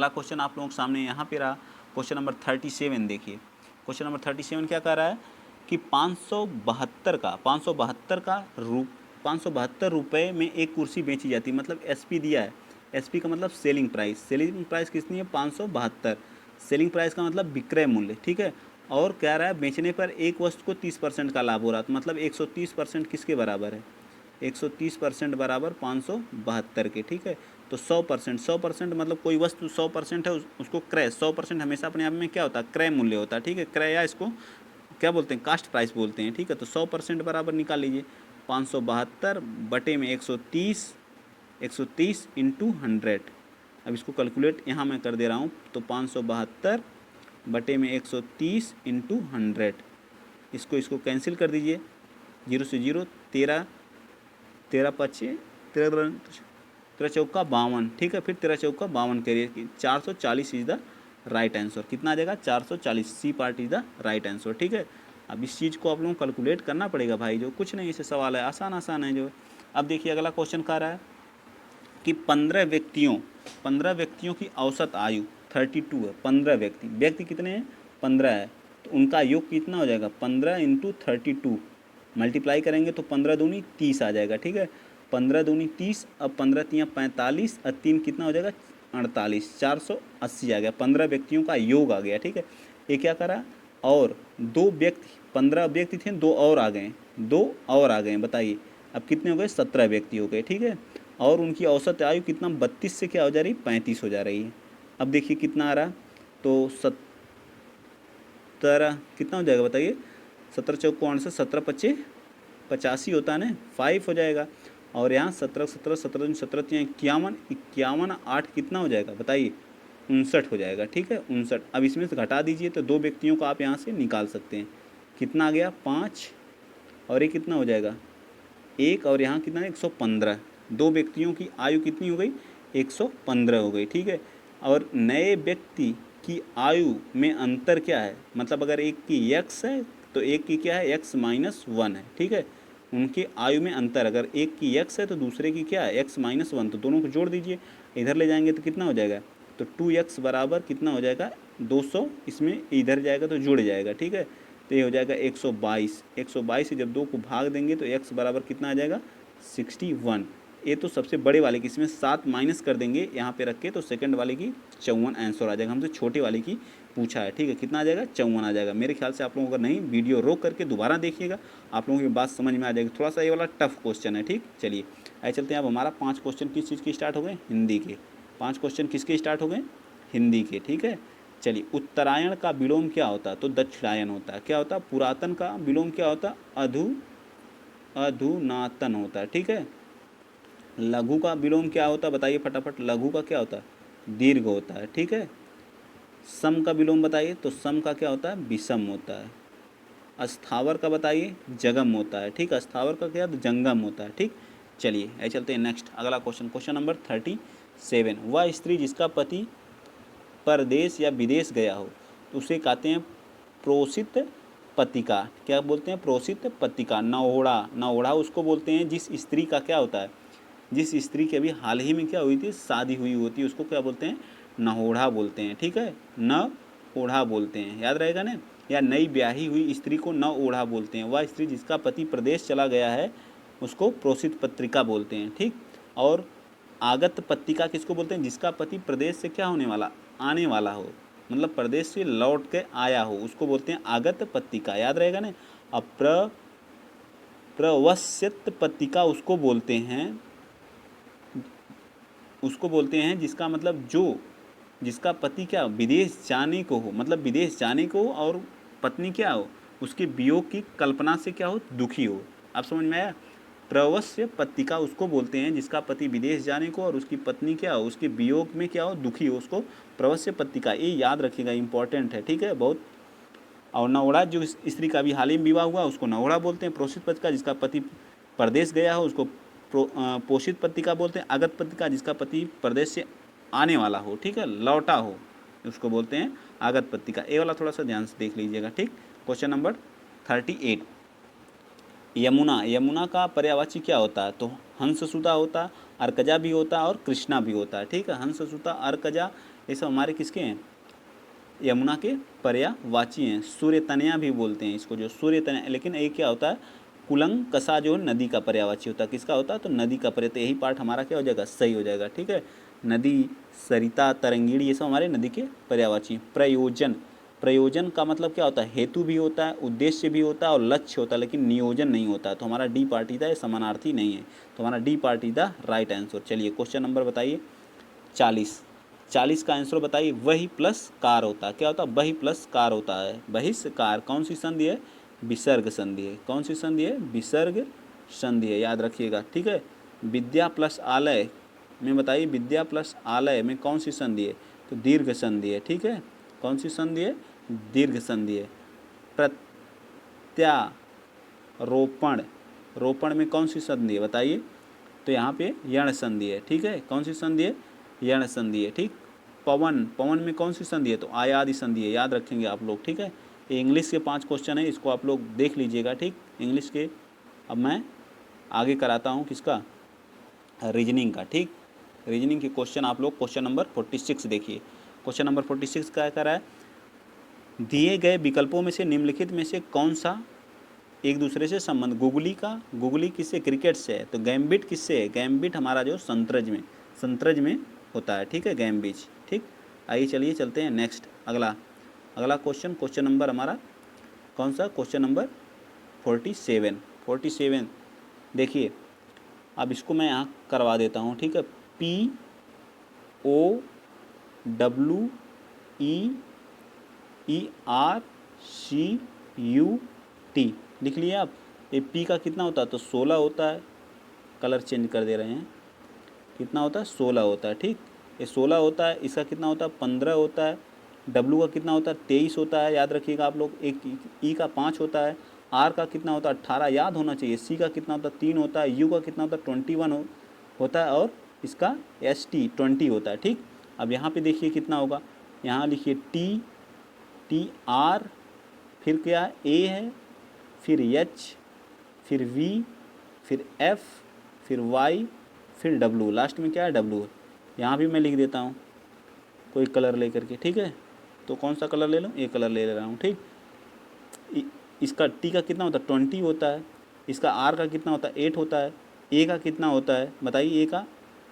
Speaker 1: क्वेश्चन आप लोगों के सामने यहाँ पे रहा, क्वेश्चन नंबर 37। देखिए क्वेश्चन नंबर 37 क्या कर रहा है कि 572 रुपये में एक कुर्सी बेची जाती है। मतलब SP दिया है, SP का मतलब सेलिंग प्राइस कितनी है? 572। सेलिंग प्राइस का मतलब विक्रय मूल्य। ठीक है, और कह रहा है बेचने पर एक वस्तु को 30% का लाभ हो रहा है। तो मतलब 130% किसके बराबर है? 130% बराबर 572 के। ठीक है, तो 100% मतलब कोई वस्तु 100% है उसको क्रय, 100% हमेशा अपने आप में क्या होता है? क्रय मूल्य होता है। ठीक है, क्रय या इसको क्या बोलते हैं? कास्ट प्राइस बोलते हैं। ठीक है, तो 100% बराबर निकाल लीजिए 572 बटे में 130 इंटू 100। अब इसको कैलकुलेट यहाँ मैं कर दे रहा हूँ। तो 572 बटे में 130 इंटू 100, इसको कैंसिल कर दीजिए। 0 से 0, 13 5 13 चौका 52। ठीक है, फिर 13 चौका 52 करिए, 440 इज द राइट आंसर। कितना आ जाएगा? 440। C part is the right answer. ठीक है, अब इस चीज़ को आप लोगों को कैलकुलेट करना पड़ेगा भाई, जो कुछ नहीं, ऐसे सवाल है आसान आसान है जो। अब देखिए अगला क्वेश्चन कह रहा है कि 15 व्यक्तियों की औसत आयु 32 है। 15 व्यक्ति कितने हैं? 15 है, तो उनका योग कितना हो जाएगा? 15 इंटू 32 मल्टीप्लाई करेंगे तो 15 दूनी 30 आ जाएगा। ठीक है, 15 दूनी 30, अब 15 तियाँ 45 और 3 कितना हो जाएगा? 48, 480 आ गया। 15 व्यक्तियों का योग आ गया। ठीक है, ये क्या करा? और 2 व्यक्ति, 15 व्यक्ति थे, 2 और आ गए, 2 और आ गए। बताइए अब कितने हो गए? 17 व्यक्ति हो गए। ठीक है, और उनकी औसत आयु कितना? 32 से क्या हो जा रही? 35 हो जा रही है। अब देखिए कितना आ रहा, तो 17 कितना हो जाएगा बताइए? 17 चौक 17 पच्चे 85 होता है ना, 5 हो जाएगा। और यहाँ 17 17 17 17 51, 51 8 कितना हो जाएगा बताइए? 59 हो जाएगा। ठीक है, 59। अब इसमें से घटा दीजिए तो 2 व्यक्तियों को आप यहाँ से निकाल सकते हैं। कितना आ गया? 5, और ये कितना हो जाएगा? 1, और यहाँ कितना है? 115। 2 व्यक्तियों की आयु कितनी हो गई? 115 हो गई। ठीक है, और नए व्यक्ति की आयु में अंतर क्या है? मतलब अगर एक की x है तो एक की क्या है? x माइनस 1 है। ठीक है, उनकी आयु में अंतर, अगर एक की x है तो दूसरे की क्या है? x माइनस 1, तो दोनों को जोड़ दीजिए, इधर ले जाएंगे तो कितना हो जाएगा? तो 2x बराबर कितना हो जाएगा? 200, इसमें इधर जाएगा तो जुड़ जाएगा। ठीक है, तो ये हो जाएगा 122। 122 से जब 2 को भाग देंगे तो x बराबर कितना आ जाएगा? 61। ये तो सबसे बड़े वाले की, इसमें 7 माइनस कर देंगे यहाँ पे रख के, तो सेकंड वाले की 54 आंसर आ जाएगा। हमसे छोटे वाले की पूछा है। ठीक है, कितना आ जाएगा? 54 आ जाएगा। मेरे ख्याल से आप लोगों को, अगर नहीं वीडियो रोक करके दोबारा देखिएगा, आप लोगों की बात समझ में आ जाएगी। थोड़ा सा ये वाला टफ क्वेश्चन है। ठीक, चलिए आइए चलते हैं। अब हमारा 5 क्वेश्चन किस चीज़ के स्टार्ट हो गए? हिंदी के। 5 क्वेश्चन किसके स्टार्ट हो गए? हिंदी के। ठीक है, चलिए। उत्तरायण का विलोम क्या होता है? तो दक्षिणायन होता है। क्या होता है? पुरातन का विलोम क्या होता है? अधुनातन होता है। ठीक है, लघु का विलोम क्या होता है? बताइए फटाफट। लघु का क्या होता है? दीर्घ होता है। ठीक है, सम का विलोम बताइए। तो सम का क्या होता है? विषम होता है। अस्थावर का बताइए। जगम होता है। ठीक, अस्थावर का क्या? जंगम होता है। ठीक, चलिए ऐसे चलते हैं नेक्स्ट अगला क्वेश्चन। Question number 37। वह स्त्री जिसका पति परदेश या विदेश गया हो तो उसे कहते हैं प्रोषित पतिका। क्या बोलते हैं? प्रोषित पतिका। नवोढ़ा, नवोढ़ा उसको बोलते हैं जिस स्त्री का क्या होता है? जिस स्त्री की अभी हाल ही में क्या हुई थी? शादी हुई होती है, उसको क्या बोलते हैं? नहोढ़ा बोलते हैं। ठीक है, न ओढ़ा बोलते हैं, याद रहेगा ना। या नई ब्याही हुई स्त्री को न ओढ़ा बोलते हैं। वह स्त्री जिसका पति प्रदेश चला गया है उसको प्रोषित पत्रिका बोलते हैं। ठीक, और आगत पत्रिका किसको बोलते हैं? जिसका पति प्रदेश से क्या होने वाला? आने वाला हो, मतलब प्रदेश से लौट के आया हो, उसको बोलते हैं आगत पत्रिका। याद रहेगा ना। अब प्रवस्यत पत्रिका उसको बोलते हैं, उसको बोलते हैं जिसका मतलब जो, जिसका पति क्या विदेश जाने को हो, मतलब विदेश जाने को हो, और पत्नी क्या हो? उसके वियोग की कल्पना से क्या हो? दुखी हो। आप समझ में आया? प्रवस्य पत्रिका उसको बोलते हैं जिसका पति विदेश जाने को और उसकी पत्नी क्या हो? उसके वियोग में क्या हो? दुखी हो, उसको प्रवस्य पत्रिका। ये याद रखिएगा, इंपॉर्टेंट है। ठीक है, बहुत। और नवोढ़ा जो स्त्री का भी हाल ही में विवाह हुआ उसको नवोढ़ा बोलते हैं। प्रोषित पत्रिका जिसका पति परदेश गया हो उसको पोषित पत्रिका बोलते हैं। आगत पत्रिका जिसका पति प्रदेश से आने वाला हो, ठीक है, लौटा हो, उसको बोलते हैं आगत पत्रिका। ये वाला थोड़ा सा ध्यान से देख लीजिएगा। ठीक, क्वेश्चन नंबर 38। यमुना, यमुना का पर्यायवाची क्या होता है? तो हंससुता होता है, अर्कजा भी होता है और कृष्णा भी होता है। ठीक है, हंससुता, अर्कजा ये सब हमारे किसके हैं? यमुना के पर्यायवाची हैं। सूर्य तनया भी बोलते हैं इसको, जो सूर्य तनया। लेकिन ये क्या होता है? कुलंग कसा जो नदी का पर्यायवाची होता है। किसका होता है? तो नदी का पर्याय। तो यही पार्ट हमारा क्या हो जाएगा? सही हो जाएगा। ठीक है, नदी, सरिता, तरंगिणी ये सब हमारे नदी के पर्यायवाची। प्रयोजन, प्रयोजन का मतलब क्या होता है? हेतु भी होता है, उद्देश्य भी होता है और लक्ष्य होता है, लेकिन नियोजन नहीं होता है। तो हमारा डी पार्ट इधर है, समानार्थी नहीं है, तो हमारा डी पार्ट इधर राइट आंसर। चलिए क्वेश्चन नंबर बताइए 40। 40 का आंसर बताइए। वही प्लस कार होता है। क्या होता है? वही प्लस कार होता है। बहिष्कार कौन सी संधि है? विसर्ग संधि है। कौन सी संधि है? विसर्ग संधि है, याद रखिएगा। ठीक है, विद्या प्लस आलय में बताइए, विद्या प्लस आलय में कौन सी संधि है? तो दीर्घ संधि है। ठीक है, कौन सी संधि है? दीर्घ संधि है। प्रत्यारोपण, रोपण में कौन सी संधि है बताइए? तो यहाँ पे यण संधि है। ठीक है, कौन सी संधि है? यण संधि है। ठीक, पवन, पवन में कौन सी संधि है? तो आयादि संधि है, याद रखेंगे आप लोग। ठीक है, ये इंग्लिश के 5 क्वेश्चन है, इसको आप लोग देख लीजिएगा, ठीक। इंग्लिश के अब मैं आगे कराता हूँ किसका, रीजनिंग का, ठीक। रीजनिंग के क्वेश्चन आप लोग क्वेश्चन नंबर 46 देखिए। क्वेश्चन नंबर 46 क्या कह रहा है, दिए गए विकल्पों में से निम्नलिखित में से कौन सा एक दूसरे से संबंध, गुगली किससे, क्रिकेट से है, तो गैम्बिट किससे है, गैम्बिट हमारा जो संतरज में होता है, ठीक है, गैम्बिट, ठीक। आइए चलिए चलते हैं नेक्स्ट, अगला क्वेश्चन नंबर हमारा कौन सा, क्वेश्चन नंबर 47 देखिए। अब इसको मैं यहाँ करवा देता हूँ, ठीक है। POWERCUT लिख लिया आप। ये P का कितना होता है, तो 16 होता है, कलर चेंज कर दे रहे हैं, कितना होता है, 16 होता है, ठीक। ये 16 होता है, इसका कितना होता है, 15 होता है। W का कितना होता है, 23 होता है, याद रखिएगा आप लोग। एक E का 5 होता है। R का कितना होता है, 18 याद होना चाहिए। C का कितना होता है, 3 होता है। U का कितना होता है, 21 होता है, और इसका ST 20 होता है, ठीक। अब यहाँ पे देखिए कितना होगा, यहाँ लिखिए TR, फिर क्या A है, फिर H, फिर V, फिर F, फिर Y, फिर W, लास्ट में क्या है, W है। यहाँ भी मैं लिख देता हूँ कोई कलर लेकर के, ठीक है। तो कौन सा कलर ले लूँ, ये कलर ले रहा हूँ, ठीक। इसका T का कितना होता है, 20 होता है। इसका R का कितना होता है, 8 होता है। A का कितना होता है बताइए, A का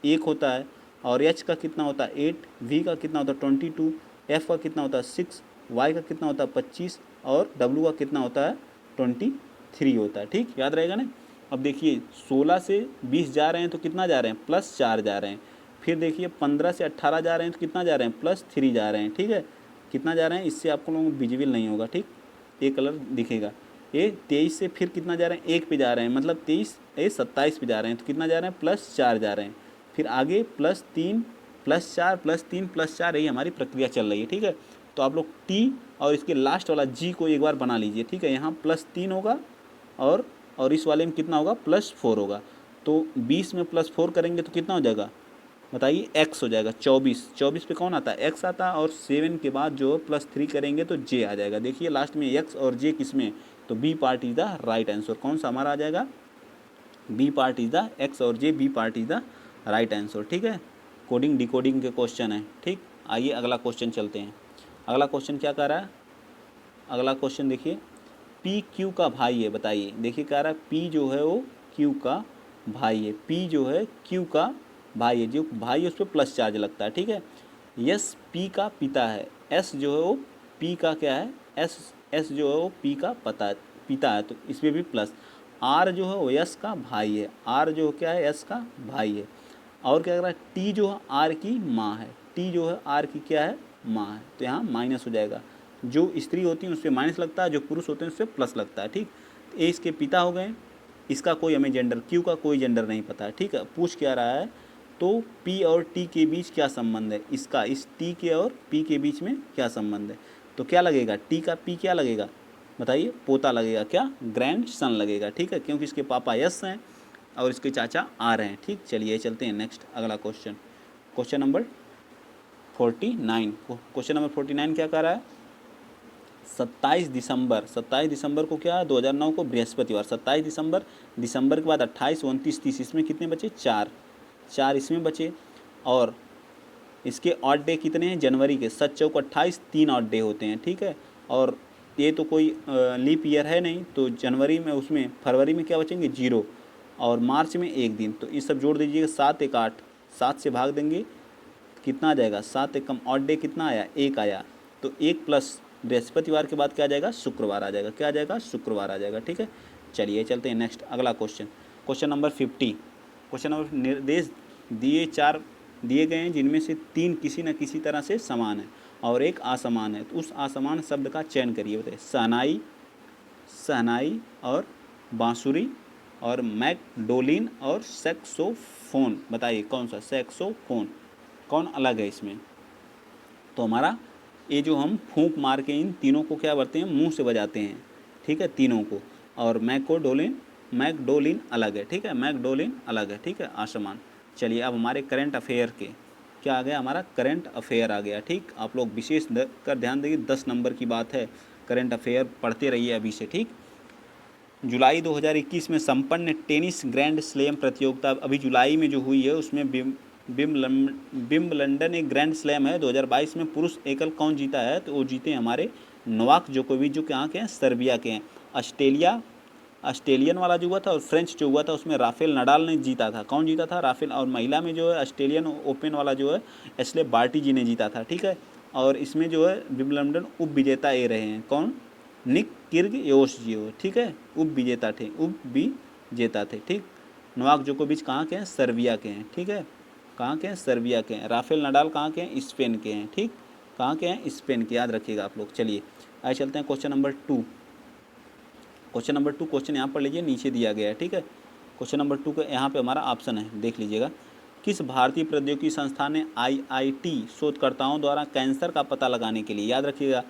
Speaker 1: 1 होता है। और H का कितना होता है, 8। V का कितना होता है, 22। F का कितना होता है, 6। Y का कितना होता है, 25। और W का कितना होता है, 23 होता है, ठीक। याद रहेगा ना। अब देखिए 16 से 20 जा रहे हैं तो कितना जा रहे हैं, +4 जा रहे हैं। फिर देखिए 15 से 18 जा रहे हैं तो कितना जा रहे हैं, +3 जा रहे हैं, ठीक है। कितना जा रहे हैं, इससे आपको लोगों को विजिबल नहीं होगा, ठीक। ये कलर दिखेगा। ये 23 से फिर कितना जा रहे हैं, 1 पे जा रहे हैं, मतलब 27 पे जा रहे हैं, तो कितना जा रहे हैं, +4 जा रहे हैं। फिर आगे +3 +4 +3 +4, यही हमारी प्रक्रिया चल रही है, ठीक है। तो आप लोग T और इसके लास्ट वाला G को एक बार बना लीजिए, ठीक है। यहाँ +3 होगा और इस वाले में कितना होगा, +4 होगा। तो 20 में +4 करेंगे तो कितना हो जाएगा बताइए, x हो जाएगा 24 पे कौन आता है, x आता है। और 7 के बाद जो +3 करेंगे तो j आ जाएगा। देखिए लास्ट में x और j किस में, तो B part is the right answer. कौन सा हमारा आ जाएगा, B part is the x और j, B part is the right answer, ठीक है। कोडिंग डिकोडिंग के क्वेश्चन है, ठीक। आइए अगला क्वेश्चन चलते हैं। अगला क्वेश्चन क्या कर रहा है, अगला क्वेश्चन देखिए, P Q का भाई है, बताइए। देखिए कह रहा है P जो है वो Q का भाई है, P जो है Q का भाई है, जो भाई है उस पर प्लस चार्ज लगता है, ठीक है। यस P का पिता है, S जो है वो P का क्या है, S जो है वो P का पिता है, तो इस पर भी प्लस। R जो है वो S का भाई है, R जो क्या है, S का भाई है। और क्या कर रहा है, T जो है R की माँ है, T जो है R की क्या है, माँ है, तो यहाँ माइनस हो जाएगा। जो स्त्री होती है उस पर माइनस लगता है, जो पुरुष होते हैं उस पर प्लस लगता है, ठीक। ये इसके पिता हो गए। इसका कोई हमें जेंडर, Q का कोई जेंडर नहीं पता है, ठीक है। पूछ क्या रहा है, तो P और T के बीच क्या संबंध है, इसका इस T के और P के बीच में क्या संबंध है। तो क्या लगेगा, T का P क्या लगेगा बताइए, पोता लगेगा, क्या, ग्रैंड सन लगेगा, ठीक है, क्योंकि इसके पापा यस हैं और इसके चाचा आ रहे हैं, ठीक। चलिए चलते हैं नेक्स्ट, अगला question, question number 49। Question number 49 क्या कर रहा है, 27 दिसंबर को क्या है, 2009 को बृहस्पतिवार। 27 दिसंबर के बाद 28 29 30, इसमें कितने बचे, 4 इसमें बचे। और इसके ऑड डे कितने हैं, जनवरी के 7 चौक 28, 3 ऑड डे होते हैं, ठीक है। और ये तो कोई लीप ईयर है नहीं, तो जनवरी में, उसमें फरवरी में क्या बचेंगे, 0, और मार्च में 1 दिन। तो ये सब जोड़ दीजिएगा, 7 1 8, 7 से भाग देंगे कितना आ जाएगा, 7 एकम ऑड डे कितना आया, 1 आया। तो 1 प्लस बृहस्पतिवार के बाद क्या आ जाएगा, शुक्रवार आ जाएगा, क्या आ जाएगा, शुक्रवार आ जाएगा, ठीक है। चलिए चलते हैं नेक्स्ट, अगला question, question number 50। Question number, निर्देश दिए गए हैं जिनमें से 3 किसी न किसी तरह से समान है और एक असमान है, तो उस असमान शब्द का चयन करिए। बताइए, शहनाई और बांसुरी और मैकडोलिन और सैक्सोफोन, बताइए कौन सा, सैक्सोफोन कौन अलग है इसमें। तो हमारा ये जो हम फूंक मार के इन तीनों को क्या करते हैं, मुंह से बजाते हैं, ठीक है, तीनों को। और मैकडोलिन अलग है, ठीक है, मैकडोलिन अलग है, ठीक है, आसमान। चलिए अब हमारे करंट अफेयर के क्या आ गया, हमारा करंट अफेयर आ गया, ठीक। आप लोग विशेष कर ध्यान देंगे, 10 नंबर की बात है, करंट अफेयर पढ़ते रहिए अभी से, ठीक। जुलाई 2021 में संपन्न टेनिस ग्रैंड स्लैम प्रतियोगिता अभी जुलाई में जो हुई है उसमें विम्बलडन एक ग्रैंड स्लैम है 2022 में पुरुष एकल कौन जीता है, तो वो जीते हमारे नोवाक जोकोविच, जो कहाँ के हैं, सर्बिया के हैं। ऑस्ट्रेलियन वाला जो हुआ था और फ्रेंच जो हुआ था उसमें राफेल नडाल ने जीता था। कौन जीता था, राफेल। और महिला में जो है ऑस्ट्रेलियन ओपन वाला जो है एशले बार्टी जी ने जीता था, ठीक है। और इसमें जो है विम्बलडन उप विजेता ये रहे हैं, कौन, निक किर्गियोस जी हो, ठीक है, उप विजेता थे, ठीक। नोवाक जोकोविच कहाँ के हैं, सर्बिया के हैं, ठीक है, कहाँ के हैं, सर्बिया के हैं। राफेल नडाल कहाँ के हैं, स्पेन के हैं, ठीक, कहाँ के हैं, स्पेन के, याद रखिएगा आप लोग। चलिए आगे चलते हैं question number 2। Question number 2 question यहाँ पर लीजिए, नीचे दिया गया है, ठीक है। क्वेश्चन नंबर 2 का यहाँ पे हमारा ऑप्शन है, देख लीजिएगा। किस भारतीय प्रौद्योगिकी संस्थान ने IIT शोधकर्ताओं द्वारा कैंसर का पता लगाने के लिए, याद रखिएगा,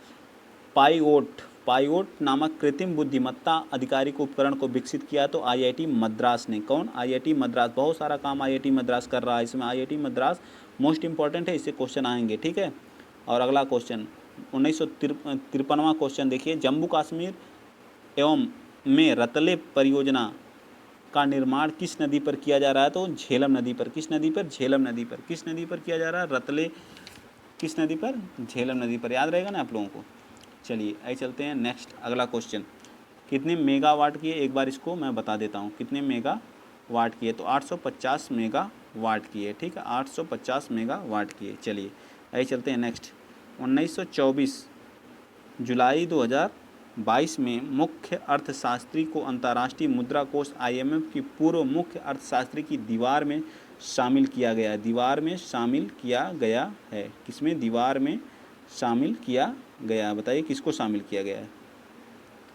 Speaker 1: पाइओट नामक कृत्रिम बुद्धिमत्ता आधारित उपकरण को विकसित किया, तो IIT मद्रास ने। कौन, IIT मद्रास। बहुत सारा काम IIT मद्रास कर रहा है, इसमें IIT मद्रास मोस्ट इंपॉर्टेंट है, इससे क्वेश्चन आएंगे, ठीक है। और अगला क्वेश्चन 1953वां क्वेश्चन देखिए, जम्मू कश्मीर एवं में रतले परियोजना का निर्माण किस नदी पर किया जा रहा है, तो झेलम नदी पर। किस नदी पर, झेलम नदी पर। किस नदी पर किया जा रहा है, रतले, किस नदी पर, झेलम नदी पर, याद रहेगा ना आप लोगों को। चलिए आइए चलते हैं नेक्स्ट, अगला क्वेश्चन। कितने मेगावाट की है, एक बार इसको मैं बता देता हूँ, कितने मेगावाट की है, तो 850 मेगावाट की है, ठीक है, 850 मेगावाट की है। चलिए आइए चलते हैं नेक्स्ट। 1924 जुलाई 2022 में मुख्य अर्थशास्त्री को अंतर्राष्ट्रीय मुद्रा कोष IMF की पूर्व मुख्य अर्थशास्त्री की दीवार में शामिल किया गया है। दीवार में शामिल किया गया है, किसमें, दीवार में शामिल किया गया है, बताइए किसको शामिल किया गया है,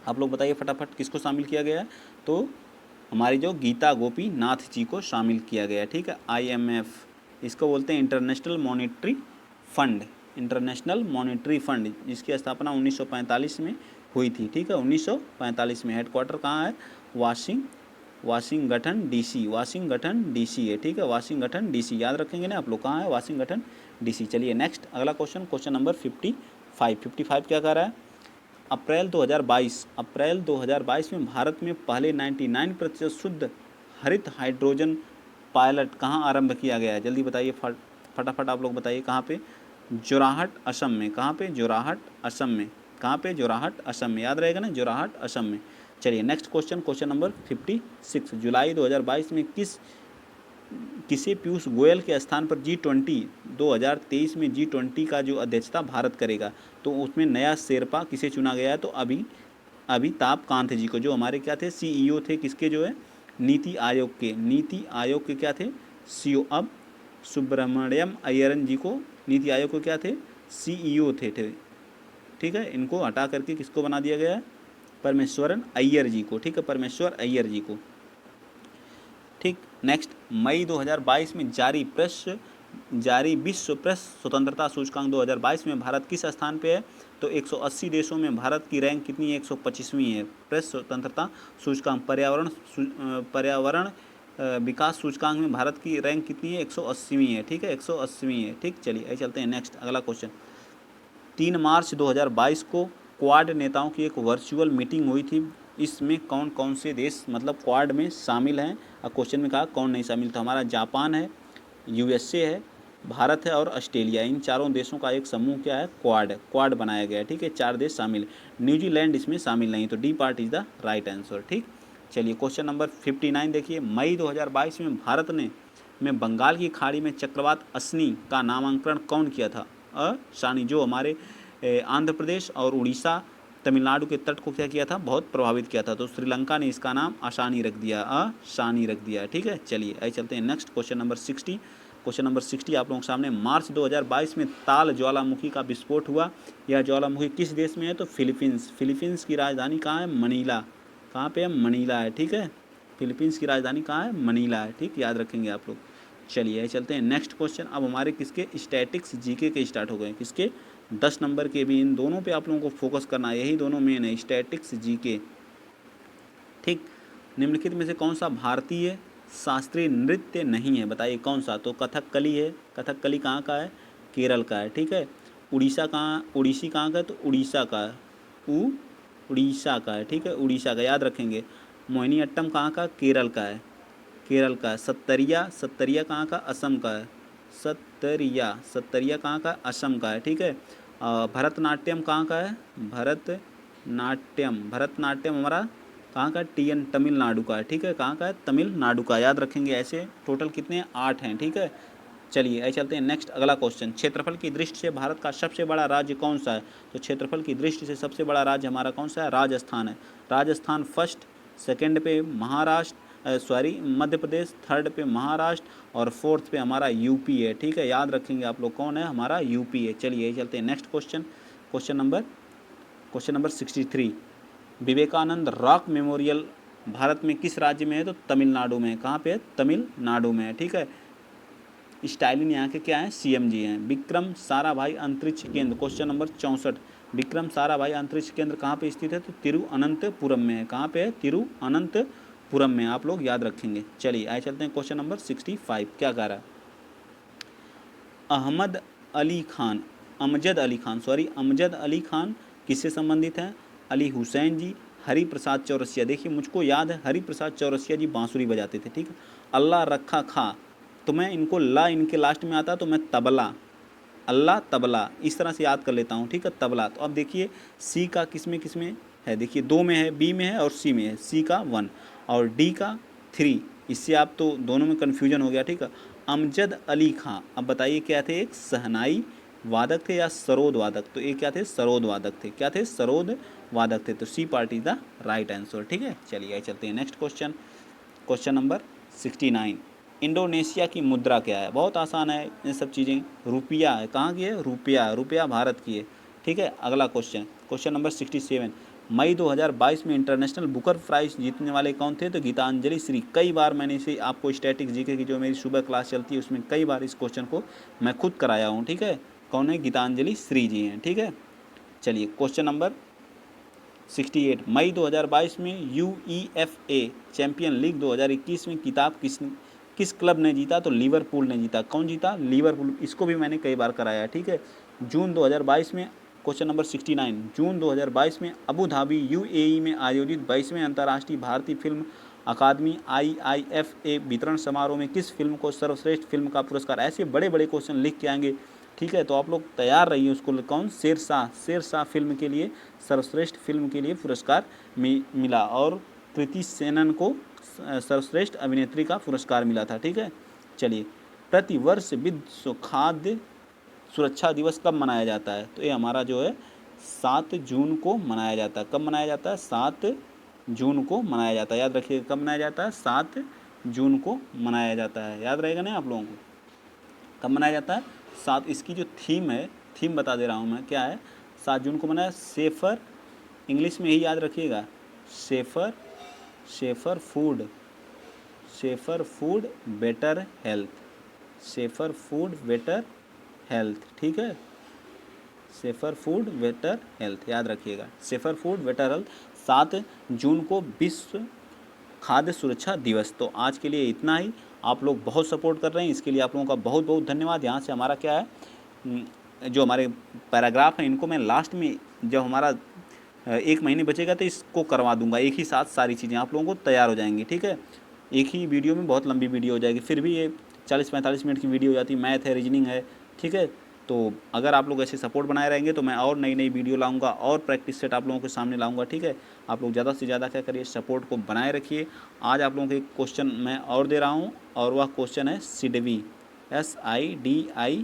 Speaker 1: आप लोग बताइए फटाफट, किसको शामिल किया गया है, तो हमारी जो गीता गोपीनाथ जी को शामिल किया गया है, ठीक है। IMF इसको बोलते हैं international monetary fund, international monetary fund, जिसकी स्थापना 1945 में हुई थी, ठीक है, 1945 में। हेडक्वार्टर कहाँ है, वाशिंगटन DC है, ठीक है, वाशिंगटन DC, याद रखेंगे ना आप लोग, कहाँ है, वाशिंगटन DC। चलिए नेक्स्ट, अगला क्वेश्चन, क्वेश्चन नंबर 55 क्या कह रहा है, अप्रैल 2022 में भारत में पहले 99% शुद्ध हरित हाइड्रोजन पायलट कहाँ आरंभ किया गया है, जल्दी बताइए फटाफट आप लोग बताइए, कहाँ पे, जोरहाट असम में। कहाँ पे, जोरहाट असम में। कहाँ पे, जोरहाट असम में, याद रहेगा ना, जोरहाट असम में। चलिए नेक्स्ट क्वेश्चन, क्वेश्चन नंबर 56, जुलाई 2022 में किसे पीयूष गोयल के स्थान पर G20 2023 में G20 का जो अध्यक्षता भारत करेगा, तो उसमें नया शेरपा किसे चुना गया है, तो अमिताभ कांत जी को, जो हमारे क्या थे, CEO थे, किसके, जो है नीति आयोग के क्या थे, CEO। अब सुब्रमण्यम अय्यरन जी को नीति आयोग को क्या थे, CEO थे, ठीक है। इनको हटा करके किसको बना दिया गया है, परमेश्वरन अय्यर जी को, ठीक है, परमेश्वर अय्यर जी को, ठीक। नेक्स्ट, मई 2022 में जारी विश्व प्रेस स्वतंत्रता सूचकांक 2022 में भारत किस स्थान पे है, तो 180 देशों में भारत की रैंक कितनी है, 125वीं है। प्रेस स्वतंत्रता सूचकांक, पर्यावरण विकास सूचकांक में भारत की रैंक कितनी है, 180वीं है, ठीक है, 180वीं है, ठीक। चलिए आइए चलते हैं नेक्स्ट, अगला क्वेश्चन। 3 मार्च 2022 को क्वाड नेताओं की एक वर्चुअल मीटिंग हुई थी, इसमें कौन कौन से देश मतलब क्वाड में शामिल हैं, और क्वेश्चन में कहा कौन नहीं शामिल, तो हमारा जापान है, USA है, भारत है और ऑस्ट्रेलिया, इन चारों देशों का एक समूह क्या है, क्वाड बनाया गया है, ठीक है, 4 देश शामिल। न्यूजीलैंड इसमें शामिल नहीं, तो D part is the right answer, ठीक। चलिए क्वेश्चन नंबर 59 देखिए, मई 2022 में भारत में बंगाल की खाड़ी में चक्रवात असनी का नामांकन कौन किया था, अशानी, जो हमारे आंध्र प्रदेश और उड़ीसा तमिलनाडु के तट को क्या किया था, बहुत प्रभावित किया था, तो श्रीलंका ने इसका नाम अशानी रख दिया, ठीक है। चलिए आइए चलते हैं next, question number 60। Question number 60 आप लोगों के सामने, मार्च 2022 में ताल ज्वालामुखी का विस्फोट हुआ, यह ज्वालामुखी किस देश में है, तो फिलीपींस की राजधानी कहाँ है, मनीला, कहाँ पे है, मनीला है, ठीक है, फिलीपींस की राजधानी कहाँ है, मनीला है, ठीक, याद रखेंगे आप लोग। चलिए चलते हैं नेक्स्ट क्वेश्चन। अब हमारे किसके, स्टैटिक्स GK के स्टार्ट हो गए, किसके, 10 नंबर के भी, इन दोनों पे आप लोगों को फोकस करना है, यही दोनों मेन है, स्टैटिक्स GK, ठीक। निम्नलिखित में से कौन सा भारतीय शास्त्रीय नृत्य नहीं है, बताइए कौन सा, तो कथकली है, कथकली कहाँ का है, केरल का है, ठीक है। उड़ीसी कहाँ का है, तो उड़ीसा का है, उड़ीसा का है, ठीक है, उड़ीसा का याद रखेंगे। मोहिनीअट्टम कहाँ का, केरल का है, केरल का है। सत्तरिया, सत्तरिया कहाँ का, असम का है, सत्तरिया, सत्तरिया कहाँ का, असम का है, ठीक है। भरतनाट्यम कहाँ का है, भरतनाट्यम, भरतनाट्यम हमारा कहाँ का, तमिलनाडु का है, ठीक है, कहाँ का है, तमिलनाडु का, याद रखेंगे। ऐसे टोटल कितने, 8 हैं, ठीक है। चलिए आइए चलते हैं नेक्स्ट अगला क्वेश्चन। क्षेत्रफल की दृष्टि से भारत का सबसे बड़ा राज्य कौन सा है? तो क्षेत्रफल की दृष्टि से सबसे बड़ा राज्य हमारा कौन सा है, राजस्थान है। राजस्थान फर्स्ट, सेकंड पे महाराष्ट्र, सॉरी मध्य प्रदेश, थर्ड पे महाराष्ट्र और फोर्थ पे हमारा यूपी है, ठीक है, याद रखेंगे आप लोग, कौन है, हमारा यूपी है। चलिए चलते हैं next question. Question number 63। Vivekananda rock memorial Bharat में किस राज्य में है? तो तमिलनाडु में है। कहाँ पे है, तमिलनाडु में है, ठीक है। स्टालिन यहाँ के क्या हैं, सीएम जी हैं। विक्रम साराभाई अंतरिक्ष केंद्र, क्वेश्चन नंबर 64। विक्रम साराभाई अंतरिक्ष केंद्र कहाँ पे स्थित है? तो तिरुअनंतपुरम में है। कहाँ पे है, तिरुअनंतपुरम में, आप लोग याद रखेंगे। चलिए आइए चलते हैं क्वेश्चन नंबर 65। क्या कह रहा है, अमजद अली खान किससे संबंधित हैं? अली हुसैन जी, हरि प्रसाद चौरसिया। देखिए मुझको याद है हरि प्रसाद चौरसिया जी बांसुरी बजाते थे, ठीक है। अल्लाह रखा खा, तो मैं इनको ला इनके लास्ट में आता तो मैं तबला, अल्लाह तबला, इस तरह से याद कर लेता हूँ, ठीक है, तबला। तो अब देखिए सी का किस में है, देखिए 2 में है, बी में है और सी में है। सी का 1 और डी का 3, इससे आप तो दोनों में कन्फ्यूजन हो गया, ठीक है। अमजद अली खां, अब बताइए क्या थे, एक सहनाई वादक थे या सरोद वादक? तो ये क्या थे, सरोद वादक थे। क्या थे, सरोद वादक थे। तो C part is the right answer, ठीक है। चलिए चलते हैं next question. Question number 69। Indonesia की मुद्रा क्या है? बहुत आसान है ये सब चीज़ें, रुपया है। कहाँ की है, रुपया, रुपया भारत की है, ठीक है। अगला क्वेश्चन नंबर 67। मई 2022 में इंटरनेशनल बुकर प्राइज जीतने वाले कौन थे? तो गीतांजलि श्री। कई बार मैंने इसे आपको स्टैटिक जीके की जो मेरी सुबह क्लास चलती है उसमें कई बार इस क्वेश्चन को मैं खुद कराया हूँ, ठीक है। कौन है, गीतांजलि श्री जी हैं, ठीक है। चलिए क्वेश्चन नंबर 68। मई 2022 में UEFA चैंपियन लीग 2021 में खिताब किस क्लब ने जीता? तो लिवरपूल ने जीता। कौन जीता, लिवरपूल। इसको भी मैंने कई बार कराया, ठीक है। जून 2022 में, क्वेश्चन नंबर 69, जून 2022 में अबू धाबी UAE में आयोजित 22वें अंतर्राष्ट्रीय भारतीय फिल्म अकादमी IIFA वितरण समारोह में किस फिल्म को सर्वश्रेष्ठ फिल्म का पुरस्कार? ऐसे बड़े बड़े क्वेश्चन लिख के आएंगे, ठीक है, तो आप लोग तैयार रहिए उसको। कौन, शेरशाह फिल्म के लिए, सर्वश्रेष्ठ फिल्म के लिए पुरस्कार मिला और कृति सेनन को सर्वश्रेष्ठ अभिनेत्री का पुरस्कार मिला था, ठीक है। चलिए, प्रतिवर्ष विश्व खाद्य सुरक्षा दिवस कब मनाया जाता है? तो ये हमारा जो है 7 जून को मनाया जाता है। कब मनाया जाता है? 7 जून को मनाया जाता है, याद रखिए कब मनाया जाता है, 7 जून को मनाया जाता है, याद रहेगा ना आप लोगों को, कब मनाया जाता है, 7। इसकी जो थीम है, थीम बता दे रहा हूँ मैं, क्या है, 7 जून को मनाया, सेफर, इंग्लिश में ही याद रखिएगा, safer food better health, safer food better health, ठीक है, सेफर फूड बेटर हेल्थ, याद रखिएगा, सेफर फूड बेटर हेल्थ, 7 जून को विश्व खाद्य सुरक्षा दिवस। तो आज के लिए इतना ही। आप लोग बहुत सपोर्ट कर रहे हैं, इसके लिए आप लोगों का बहुत बहुत धन्यवाद। यहाँ से हमारा क्या है, जो हमारे पैराग्राफ हैं इनको मैं लास्ट में जब हमारा 1 महीने बचेगा तो इसको करवा दूंगा एक ही साथ, सारी चीज़ें आप लोगों को तैयार हो जाएंगी, ठीक है। एक ही वीडियो में बहुत लंबी वीडियो हो जाएगी, फिर भी ये 40-45 मिनट की वीडियो हो जाती है, मैथ है, रीजनिंग है, ठीक है। तो अगर आप लोग ऐसे सपोर्ट बनाए रहेंगे तो मैं और नई नई वीडियो लाऊंगा और प्रैक्टिस सेट आप लोगों के सामने लाऊंगा, ठीक है। आप लोग ज़्यादा से ज़्यादा क्या करिए, सपोर्ट को बनाए रखिए। आज आप लोगों को एक क्वेश्चन मैं और दे रहा हूँ और वह क्वेश्चन है सिडबी, SIDIBI,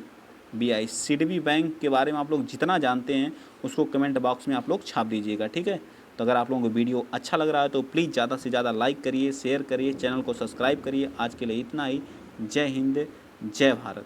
Speaker 1: सिडबी बैंक के बारे में आप लोग जितना जानते हैं उसको कमेंट बॉक्स में आप लोग छाप दीजिएगा, ठीक है। तो अगर आप लोगों को वीडियो अच्छा लग रहा है तो प्लीज़ ज़्यादा से ज़्यादा लाइक करिए, शेयर करिए, चैनल को सब्सक्राइब करिए। आज के लिए इतना ही। जय हिंद, जय भारत।